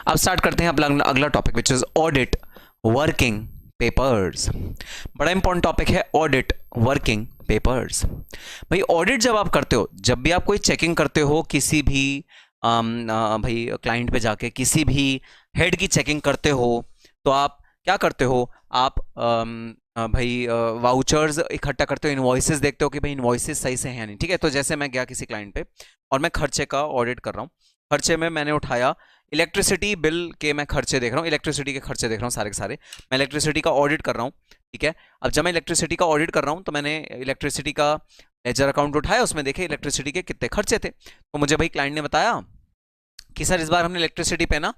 अब स्टार्ट करते हैं अपना अगला topic which is audit working papers. बड़ा इंपॉर्टेंट टॉपिक है ऑडिट वर्किंग पेपर्स। भाई ऑडिट जब आप करते हो, जब भी आप कोई चेकिंग करते हो किसी भी भाई क्लाइंट पे जाके किसी भी हेड की चेकिंग करते हो, तो आप क्या करते हो? आप भाई वाउचर्स इकट्ठा करते हो, इनवॉइसेस देखते हो कि भाई इनवॉइसेस सही से हैं नहीं। ठीक है, तो जैसे मैं गया किसी क्लाइंट पे और मैं खर्चे का ऑडिट कर रहा हूँ। खर्चे में मैंने उठाया इलेक्ट्रिसिटी बिल के, मैं खर्चे देख रहा हूँ, इलेक्ट्रिसिटी के खर्चे देख रहा हूँ सारे के सारे। मैं इलेक्ट्रिसिटी का ऑडिट कर रहा हूँ। ठीक है, अब जब मैं इलेक्ट्रिसिटी का ऑडिट कर रहा हूँ तो मैंने इलेक्ट्रिसिटी का लेजर अकाउंट उठाया, उसमें देखे इलेक्ट्रिसिटी के कितने खर्चे थे। तो मुझे भाई क्लाइंट ने बताया कि सर इस बार हमने इलेक्ट्रिसिटी पे ना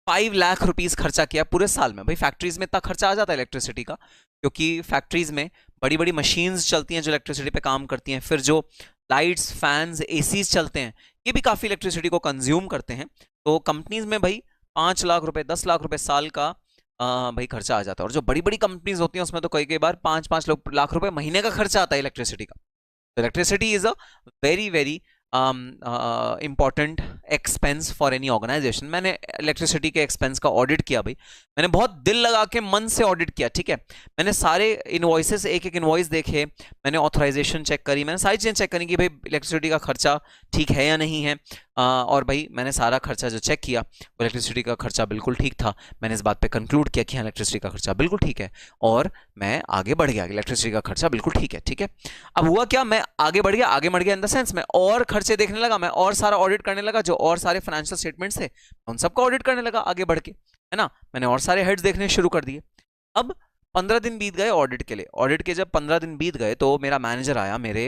5 लाख रुपीस खर्चा किया पूरे साल में। भाई फैक्ट्रीज में इतना खर्चा आ जाता है इलेक्ट्रिसिटी का, क्योंकि फैक्ट्रीज में बड़ी बड़ी मशीन्स चलती हैं जो इलेक्ट्रिसिटी पे काम करती हैं। फिर जो लाइट्स, फैंस, एसीज चलते हैं, ये भी काफ़ी इलेक्ट्रिसिटी को कंज्यूम करते हैं। तो कंपनीज में भाई 5 लाख रुपए, 10 लाख रुपए साल का भाई खर्चा आ जाता है। और जो बड़ी बड़ी कंपनीज होती हैं उसमें तो कई कई बार 5-5 लाख रुपए महीने का खर्चा आता है इलेक्ट्रिसिटी का। तो electricity is a very very important expense for any organisation. मैंने इलेक्ट्रिसिटी के एक्सपेंस का ऑडिट किया भाई, मैंने बहुत दिल लगा के मन से ऑडिट किया। ठीक है, मैंने सारे इनवॉइसेस, एक एक इनवॉइस देखे, मैंने ऑथराइजेशन चेक करी, मैंने सारी चीज़ें चेक करी कि भाई इलेक्ट्रिसिटी का खर्चा ठीक है या नहीं है। और भाई मैंने सारा खर्चा जो चेक किया वो इलेक्ट्रिसिटी का खर्चा बिल्कुल ठीक था। मैंने इस बात पे कंक्लूड किया कि हाँ इलेक्ट्रिसिटी का खर्चा बिल्कुल ठीक है, और मैं आगे बढ़ गया, इलेक्ट्रिसिटी का खर्चा बिल्कुल ठीक है। ठीक है, अब हुआ क्या, मैं आगे बढ़ गया, आगे बढ़ गया इन द सेंस मैं और खर्चे देखने लगा, मैं और सारा ऑडिट करने लगा, जो और सारे फाइनेंशियल स्टेटमेंट्स थे उन सबका ऑडिट करने लगा आगे बढ़ के, है ना। मैंने और सारे हेड्स देखने शुरू कर दिए। अब 15 दिन बीत गए ऑडिट के लिए। ऑडिट के जब 15 दिन बीत गए तो मेरा मैनेजर आया मेरे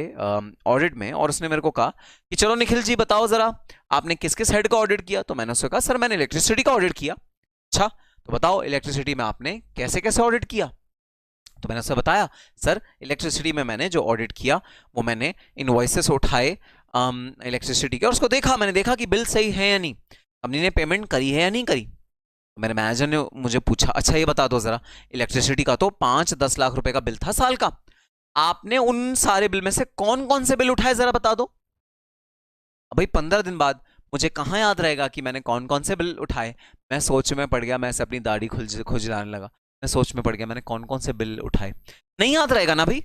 ऑडिट में और उसने मेरे को कहा कि चलो निखिल जी बताओ जरा, आपने किस किस हेड का ऑडिट किया? तो मैंने उससे कहा सर मैंने इलेक्ट्रिसिटी का ऑडिट किया। अच्छा, तो बताओ इलेक्ट्रिसिटी में आपने कैसे कैसे ऑडिट किया? तो मैंने उससे बताया सर इलेक्ट्रिसिटी में मैंने जो ऑडिट किया वो मैंने इनवॉइसेस उठाए इलेक्ट्रिसिटी के, और उसको देखा, मैंने देखा कि बिल सही है या नहीं, कंपनी ने पेमेंट करी है या नहीं करी। मेरे मैनेजर ने मुझे पूछा अच्छा ये बता दो जरा, इलेक्ट्रिसिटी का तो 5-10 लाख रुपए का बिल था साल का, आपने उन सारे बिल में से कौन कौन से बिल उठाए जरा बता दो। अब भाई 15 दिन बाद मुझे कहाँ याद रहेगा कि मैंने कौन कौन से बिल उठाए? मैं सोच में पड़ गया, मैं ऐसे अपनी दाढ़ी खुजलाने लगा, मैं सोच में पड़ गया मैंने कौन कौन से बिल उठाए। नहीं याद रहेगा ना भाई।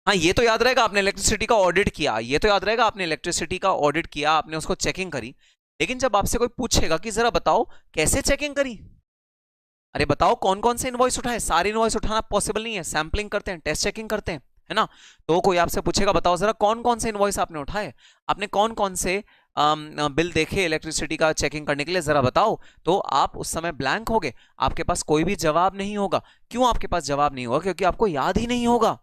हाँ ये तो याद रहेगा आपने इलेक्ट्रिसिटी का ऑडिट किया, ये तो याद रहेगा आपने इलेक्ट्रिसिटी का ऑडिट किया, आपने उसको चेकिंग करी। लेकिन जब आपसे कोई पूछेगा कि जरा बताओ कैसे चेकिंग करी, अरे बताओ कौन कौन से इनवॉइस उठाए, सारे इनवॉइस उठाना पॉसिबल नहीं है, सैंपलिंग करते हैं, टेस्ट चेकिंग करते हैं, है ना। तो कोई आपसे पूछेगा बताओ जरा कौन कौन से इनवॉइस आपने उठाए, आपने कौन कौन से बिल देखे इलेक्ट्रिसिटी का चेकिंग करने के लिए, जरा बताओ। तो आप उस समय ब्लैंक होगे, आपके पास कोई भी जवाब नहीं होगा। क्यों आपके पास जवाब नहीं होगा? क्योंकि आपको याद ही नहीं होगा।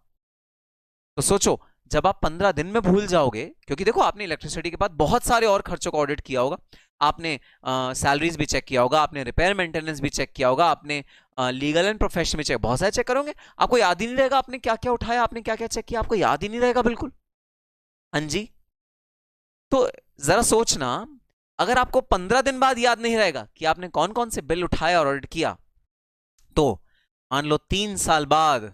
तो सोचो, जब आप 15 दिन में भूल जाओगे, क्योंकि देखो आपने इलेक्ट्रिसिटी के बाद बहुत सारे और खर्चों को ऑडिट किया होगा, आपने सैलरीज भी चेक किया होगा, आपने रिपेयर मेंटेनेंस भी चेक किया होगा, आपने लीगल एंड प्रोफेशनल भी चेक, बहुत सारे चेक करोगे, आपको याद ही नहीं रहेगा आपने क्या क्या उठाया, आपने क्या क्या चेक किया, आपको याद ही नहीं रहेगा बिल्कुल। हाँ जी, तो जरा सोचना, अगर आपको 15 दिन बाद याद नहीं रहेगा कि आपने कौन कौन से बिल उठाया और ऑडिट किया, तो मान लो 3 साल बाद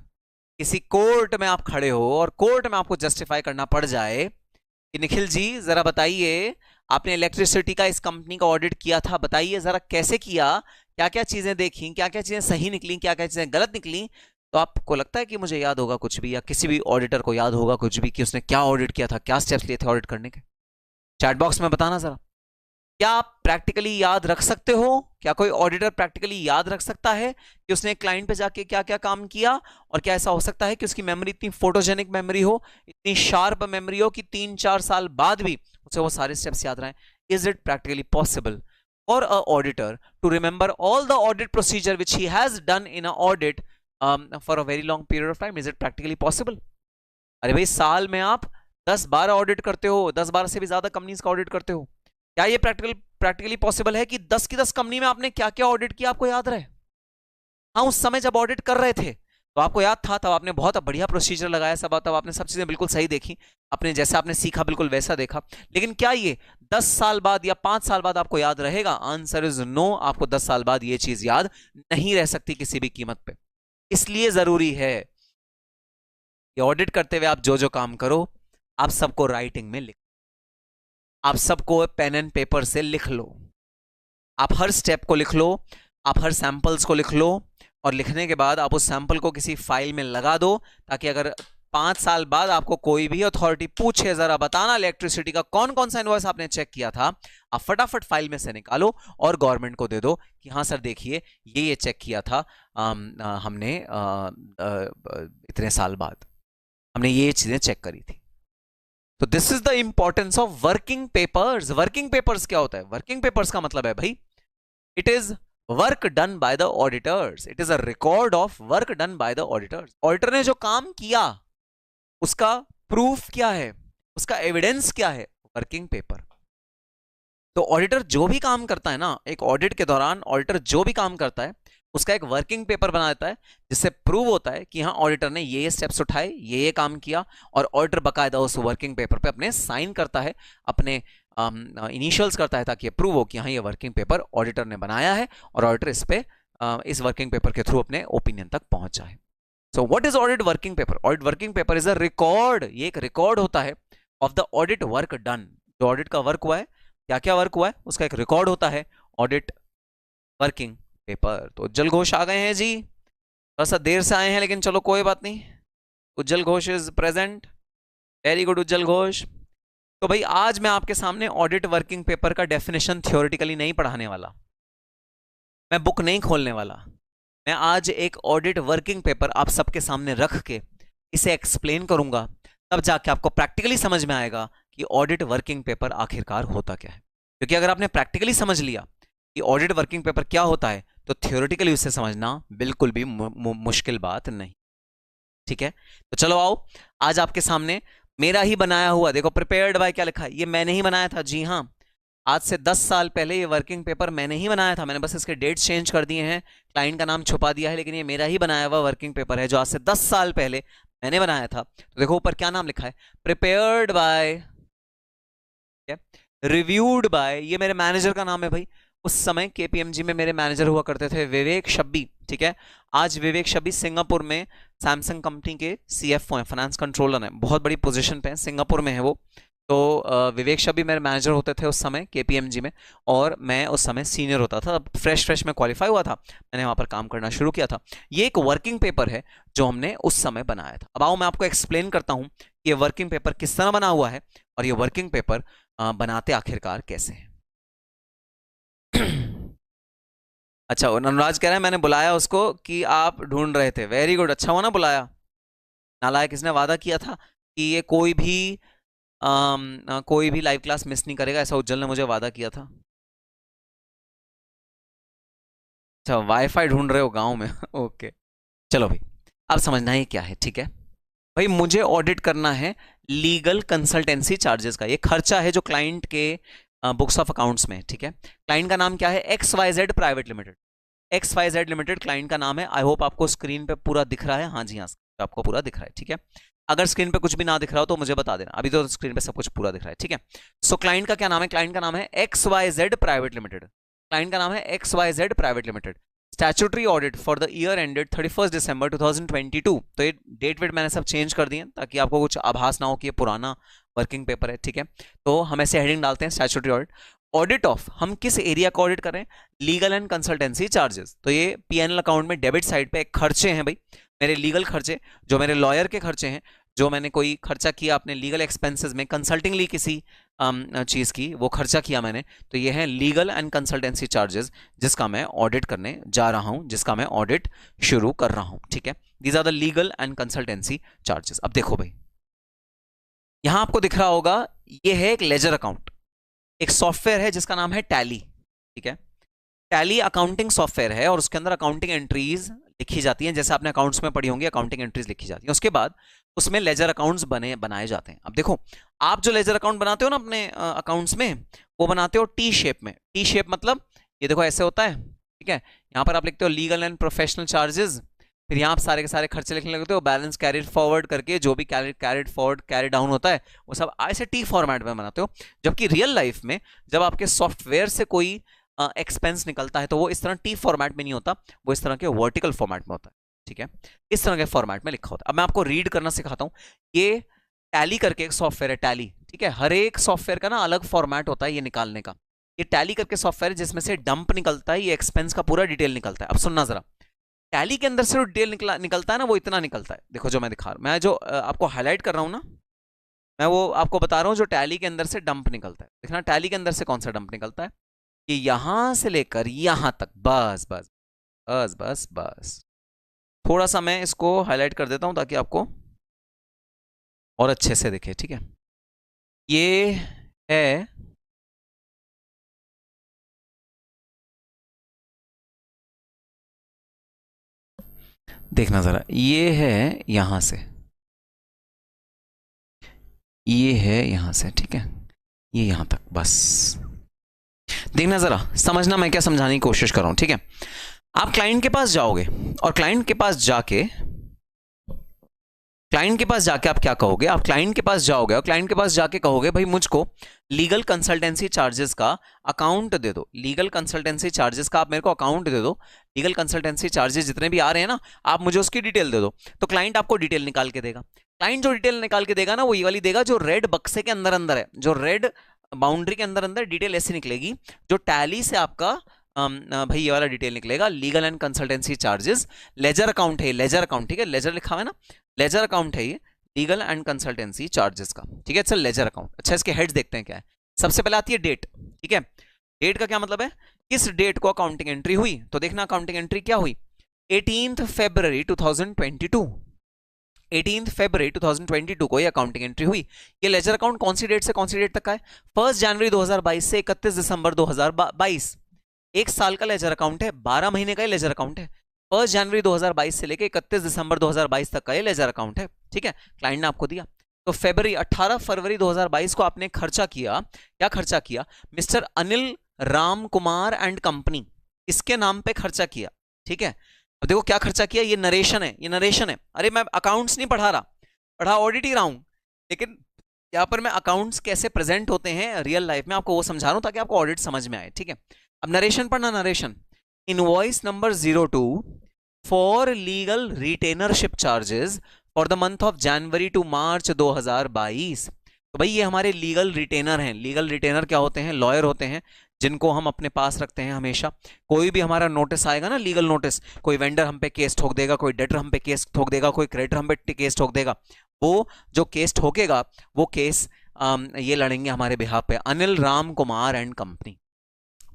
किसी कोर्ट में आप खड़े हो और कोर्ट में आपको जस्टिफाई करना पड़ जाए कि निखिल जी जरा बताइए, आपने इलेक्ट्रिसिटी का इस कंपनी का ऑडिट किया था, बताइए जरा कैसे किया, क्या क्या चीजें देखी, क्या क्या चीजें सही निकली, क्या क्या चीजें गलत निकली। तो आपको लगता है कि मुझे याद होगा कुछ भी, या किसी भी ऑडिटर को याद होगा कुछ भी कि उसने क्या ऑडिट किया था, क्या स्टेप्स लिए थे ऑडिट करने के? चैट बॉक्स में बताना जरा। क्या आप प्रैक्टिकली याद रख सकते हो? क्या कोई ऑडिटर प्रैक्टिकली याद रख सकता है कि उसने क्लाइंट पे जाके क्या क्या काम किया? और क्या ऐसा हो सकता है कि उसकी मेमोरी इतनी फोटोजेनिक मेमोरी हो, इतनी शार्प मेमोरी हो कि 3-4 साल बाद भी उसे वो सारे स्टेप्स याद रहें? Is it practically possible for a auditor to remember all the audit procedure which he has done in a audit for a very long period of time? Is it practically possible? अरे भाई साल में आप 10-12 audit करते हो, 10-12 से भी ज्यादा कंपनीज का ऑडिट करते हो। क्या ये प्रैक्टिकली पॉसिबल है कि 10 की 10 कंपनी में आपने क्या क्या ऑडिट किया आपको याद रहे? हाँ, उस समय जब ऑडिट कर रहे थे तो आपको याद था, तब आपने बहुत बढ़िया प्रोसीजर लगाया, सब तब आपने सब चीजें बिल्कुल सही देखी, अपने जैसा आपने सीखा बिल्कुल वैसा देखा। लेकिन क्या ये 10 साल बाद या 5 साल बाद आपको याद रहेगा? Answer is no. आपको 10 साल बाद ये चीज याद नहीं रह सकती किसी भी कीमत पे। इसलिए जरूरी है कि ऑडिट करते हुए आप जो जो काम करो, आप सबको राइटिंग में लिख, आप सबको पेन एंड पेपर से लिख लो, आप हर स्टेप को लिख लो, आप हर सैंपल्स को लिख लो, और लिखने के बाद आप उस सैंपल को किसी फाइल में लगा दो, ताकि अगर 5 साल बाद आपको कोई भी अथॉरिटी पूछे जरा बताना इलेक्ट्रिसिटी का कौन कौन सा इनवॉइस आपने चेक किया था, आप फटाफट फाइल में से निकालो और गवर्नमेंट को दे दो कि हाँ सर देखिए ये चेक किया था हमने इतने साल बाद हमने ये चीजें चेक करी थी। तो this is the importance of working papers. Working papers क्या होता है? वर्किंग पेपर्स का मतलब है भाई, it is work done by the auditors, it is a record of work done by the auditors. Auditor ने जो काम किया उसका प्रूफ क्या है, उसका एविडेंस क्या है? Working paper. तो ऑडिटर जो भी काम करता है ना, एक ऑडिट के दौरान ऑडिटर जो भी काम करता है उसका एक वर्किंग पेपर बना देता है, जिससे प्रूव होता है कि हाँ ऑडिटर ने ये स्टेप्स उठाए, ये काम किया, और ऑडिटर बकायदा उस वर्किंग पेपर पे अपने साइन करता है, अपने इनिशियल्स करता है, ताकि प्रूव हो कि हाँ ये वर्किंग पेपर ऑडिटर ने बनाया है और ऑडिटर इस पे इस वर्किंग पेपर के थ्रू अपने ओपिनियन तक पहुंच जाए। So what is audit working paper? Audit working paper is a record, ये एक रिकॉर्ड होता है of the audit work done. जो ऑडिट का वर्क हुआ है, क्या क्या वर्क हुआ है, उसका एक रिकॉर्ड होता है ऑडिट वर्किंग पेपर। तो उज्जवल घोष आ गए हैं जी, थोड़ा सा देर से आए हैं लेकिन चलो कोई बात नहीं। Ujjwal Ghosh is present, very good Ujjwal Ghosh. तो भाई आज मैं आपके सामने ऑडिट वर्किंग पेपर का डेफिनेशन थ्योरेटिकली नहीं पढ़ाने वाला, मैं बुक नहीं खोलने वाला, मैं आज एक ऑडिट वर्किंग पेपर आप सबके सामने रख के इसे एक्सप्लेन करूंगा, तब जाके आपको प्रैक्टिकली समझ में आएगा कि ऑडिट वर्किंग पेपर आखिरकार होता क्या है। क्योंकि अगर आपने प्रैक्टिकली समझ लिया कि ऑडिट वर्किंग पेपर क्या होता है, तो थ्योरेटिकली उसे समझना बिल्कुल भी मुश्किल बात नहीं। ठीक है, तो चलो आओ, आज आपके सामने मेरा ही बनाया हुआ, देखो प्रिपेयर्ड बाय क्या लिखा है, ये मैंने ही बनाया था। जी हाँ, आज से 10 साल पहले ये वर्किंग पेपर मैंने ही बनाया था, मैंने बस इसके डेट्स चेंज कर दिए हैं, क्लाइंट का नाम छुपा दिया है, लेकिन ये मेरा ही बनाया हुआ वर्किंग पेपर है जो आज से 10 साल पहले मैंने बनाया था। तो देखो ऊपर क्या नाम लिखा है, प्रिपेयर्ड बाय, रिव्यूड बाय, ये मेरे मैनेजर का नाम है भाई। उस समय केपीएमजी में मेरे मैनेजर हुआ करते थे विवेक शब्बी। ठीक है, आज विवेक शब्बी सिंगापुर में सैमसंग कंपनी के सीएफओ हैं, फाइनेंस कंट्रोलर हैं, बहुत बड़ी पोजीशन पे हैं, सिंगापुर में है वो। तो विवेक शब्बी मेरे मैनेजर होते थे उस समय केपीएमजी में, और मैं उस समय सीनियर होता था, फ्रेश में क्वालिफाई हुआ था, मैंने वहां पर काम करना शुरू किया था। ये एक वर्किंग पेपर है जो हमने उस समय बनाया था। अब आओ मैं आपको एक्सप्लेन करता हूं कि ये वर्किंग पेपर किस तरह बना हुआ है और ये वर्किंग पेपर बनाते आखिरकार कैसे हैं। अच्छा, अनुराज कह रहा है मैंने बुलाया उसको कि आप ढूंढ रहे थे, वेरी गुड, अच्छा हुआ ना बुलाया। नालायक, इसने वादा किया था कि ये कोई भी लाइव क्लास मिस नहीं करेगा, ऐसा उज्जवल ने मुझे वादा किया था। अच्छा, वाईफाई ढूंढ रहे हो गांव में ओके, चलो भाई अब समझना ही क्या है। ठीक है भाई, मुझे ऑडिट करना है लीगल कंसल्टेंसी चार्जेस का, ये खर्चा है जो क्लाइंट के बुक्स ऑफ अकाउंट्स में। ठीक है, क्लाइंट का नाम क्या है, XYZ private limited, XYZ limited client का नाम है। आई होप आपको स्क्रीन पे पूरा दिख रहा है, हाँ जी हाँ आपको पूरा दिख रहा है। ठीक है, अगर स्क्रीन पे कुछ भी ना दिख रहा हो तो मुझे बता देना, अभी तो स्क्रीन पे सब कुछ पूरा दिख रहा है। ठीक है, सो क्लाइंट का क्या नाम है, क्लाइंट का नाम है XYZ प्राइवेट लिमिटेड, क्लाइंट का नाम है XYZ private limited. Statutory audit for the year ended 31 दिसंबर 2022। तो ये डेट वेट मैंने सब चेंज कर दिए ताकि आपको कुछ आभास ना हो कि ये पुराना वर्किंग पेपर है। ठीक है, तो हम ऐसे हेडिंग डालते हैं स्टैट्यूटरी ऑडिट, ऑडिट ऑफ, हम किस एरिया का ऑडिट कर रहे हैं, लीगल एंड कंसल्टेंसी चार्जेस। तो ये पीएनएल अकाउंट में डेबिट साइड पे एक खर्चे हैं भाई, मेरे लीगल खर्चे, जो मेरे लॉयर के खर्चे हैं, जो मैंने कोई खर्चा किया अपने लीगल एक्सपेंसेस में, कंसल्टिंग ली किसी चीज़ की, वो खर्चा किया मैंने, तो ये है लीगल एंड कंसल्टेंसी चार्जेस जिसका मैं ऑडिट करने जा रहा हूं, जिसका मैं ऑडिट शुरू कर रहा हूं। ठीक है, these are the legal and consultancy charges. अब देखो भाई, यहां आपको दिख रहा होगा ये है एक लेजर अकाउंट, एक सॉफ्टवेयर है जिसका नाम है टैली। ठीक है, टैली अकाउंटिंग सॉफ्टवेयर है और उसके अंदर अकाउंटिंग एंट्रीज लिखी जाती हैं, जैसे आपने अकाउंट्स में पढ़ी होंगी, अकाउंटिंग एंट्रीज लिखी जाती हैं। उसके बाद उसमें लेजर अकाउंट्स बनाए जाते हैं। अब देखो, आप जो लेजर अकाउंट बनाते हो ना अपने अकाउंट्स में, वो बनाते हो टी शेप में। टी शेप मतलब ये देखो ऐसे होता है। ठीक है, यहाँ पर आप लिखते हो लीगल एंड प्रोफेशनल चार्जेस, फिर यहाँ आप सारे के सारे खर्चे लिखने लगते हो, बैलेंस कैरिड फॉरवर्ड करके, जो भी कैरिड फॉरवर्ड कैरी डाउन होता है वो सब ऐसे टी फॉर्मेट में बनाते हो। जबकि रियल लाइफ में जब आपके सॉफ्टवेयर से कोई एक्सपेंस निकलता है तो वो इस तरह टी फॉर्मेट में नहीं होता, वो इस तरह के वर्टिकल फॉर्मेट में होता है। ठीक है, इस तरह के फॉर्मेट में लिखा होता है। अब मैं आपको रीड करना सिखाता हूं। ये टैली करके एक सॉफ्टवेयर है, टैली, ठीक है। हर एक सॉफ्टवेयर का ना अलग फॉर्मेट होता है ये निकालने का। ये टैली करके सॉफ्टवेयर है जिसमें से डंप निकलता है, ये एक्सपेंस का पूरा डिटेल निकलता है। अब सुनना जरा, टैली के अंदर से जो डिटेल निकलता है ना, वो इतना निकलता है। देखो जो मैं दिखा रहा हूं, मैं जो आपको हाईलाइट कर रहा हूं ना, मैं वो आपको बता रहा हूं जो टैली के अंदर से डंप निकलता है। देखना टैली के अंदर से कौन सा डंप निकलता है, कि यहां से लेकर यहां तक, बस बस बस बस बस। थोड़ा सा मैं इसको हाईलाइट कर देता हूं ताकि आपको और अच्छे से दिखे, ठीक है। ये है, देखना जरा, ये है यहां से, ये है यहां से, ठीक है, ये यहां तक, बस। देखना जरा, समझना मैं क्या समझाने की कोशिश कर रहा हूं, ठीक है। आप क्लाइंट के पास जाओगे और क्लाइंट के पास जाके आप क्या कहोगे, आप क्लाइंट के पास जाओगे और क्लाइंट के पास जाके कहोगे भाई मुझको लीगल कंसल्टेंसी चार्जेस का अकाउंट दे दो, लीगल कंसल्टेंसी चार्जेस का आप मेरे को अकाउंट दे दो, लीगल कंसल्टेंसी चार्जेस जितने भी आ रहे हैं ना, आप मुझे उसकी डिटेल दे दो। तो क्लाइंट आपको डिटेल निकाल के देगा। क्लाइंट जो डिटेल निकाल के देगा ना, वो ये वाली देगा जो रेड बक्से के अंदर अंदर है, जो रेड बाउंड्री के अंदर अंदर डिटेल ऐसी निकलेगी, जो टैली से आपका भाई ये वाला डिटेल निकलेगा, legal and consultancy charges, ledger account है, लेजर अकाउंट, ठीक है, लेजर लिखा हुआ है ना, लेजर अकाउंट है ये, लीगल एंड कंसल्टेंसी चार्जेस का, ठीक है, चल लेजर अकाउंट। अच्छा इसके हेड्स देखते हैं क्या है। सबसे पहले आती है डेट, ठीक है। डेट का क्या मतलब है, किस डेट को अकाउंटिंग एंट्री हुई, तो देखना अकाउंटिंग एंट्री क्या हुई, 18 फरवरी 2022, 18 फरवरी 2022 को ये अकाउंटिंग एंट्री हुई। ये लेजर अकाउंट कौन सी डेट से कौन सी डेट तक का है, 1 जनवरी 2022 से 31 दिसंबर 2022, एक साल का लेजर अकाउंट है, 12 महीने का ये लेजर अकाउंट है। 1 जनवरी 2022 से लेकर 31 दिसंबर 2022 तक का ये लेजर अकाउंट है, ठीक है, क्लाइंट ने आपको दिया। तो 18 फरवरी 2022 को आपने खर्चा किया, क्या खर्चा किया, mister Anil Ram Kumar and company, इसके नाम पे खर्चा किया, ठीक है। अब देखो क्या खर्चा किया, ये नरेशन है, ये नरेशन है। अरे मैं अकाउंट्स नहीं पढ़ा रहा, पढ़ा ऑडिट ही रहा हूं, लेकिन यहाँ पर मैं अकाउंट्स कैसे प्रेजेंट होते हैं रियल लाइफ में आपको वो समझा रहा हूं ताकि आपको ऑडिट समझ में आए, ठीक है। अब नरेशन पढ़ना, narration, invoice number 02 for legal retainership charges for the month of January to March 2022। तो भाई ये हमारे लीगल रिटेनर हैं। लीगल रिटेनर क्या होते हैं, लॉयर होते हैं जिनको हम अपने पास रखते हैं हमेशा। कोई भी हमारा नोटिस आएगा ना, लीगल नोटिस, कोई वेंडर हम पे केस ठोक देगा, कोई डेटर हम पे केस ठोक देगा, कोई क्रेडिटर हम पे केस ठोक देगा, वो जो केस ठोकेगा वो केस ये लड़ेंगे हमारे बिहाफ पे, अनिल राम कुमार एंड कंपनी।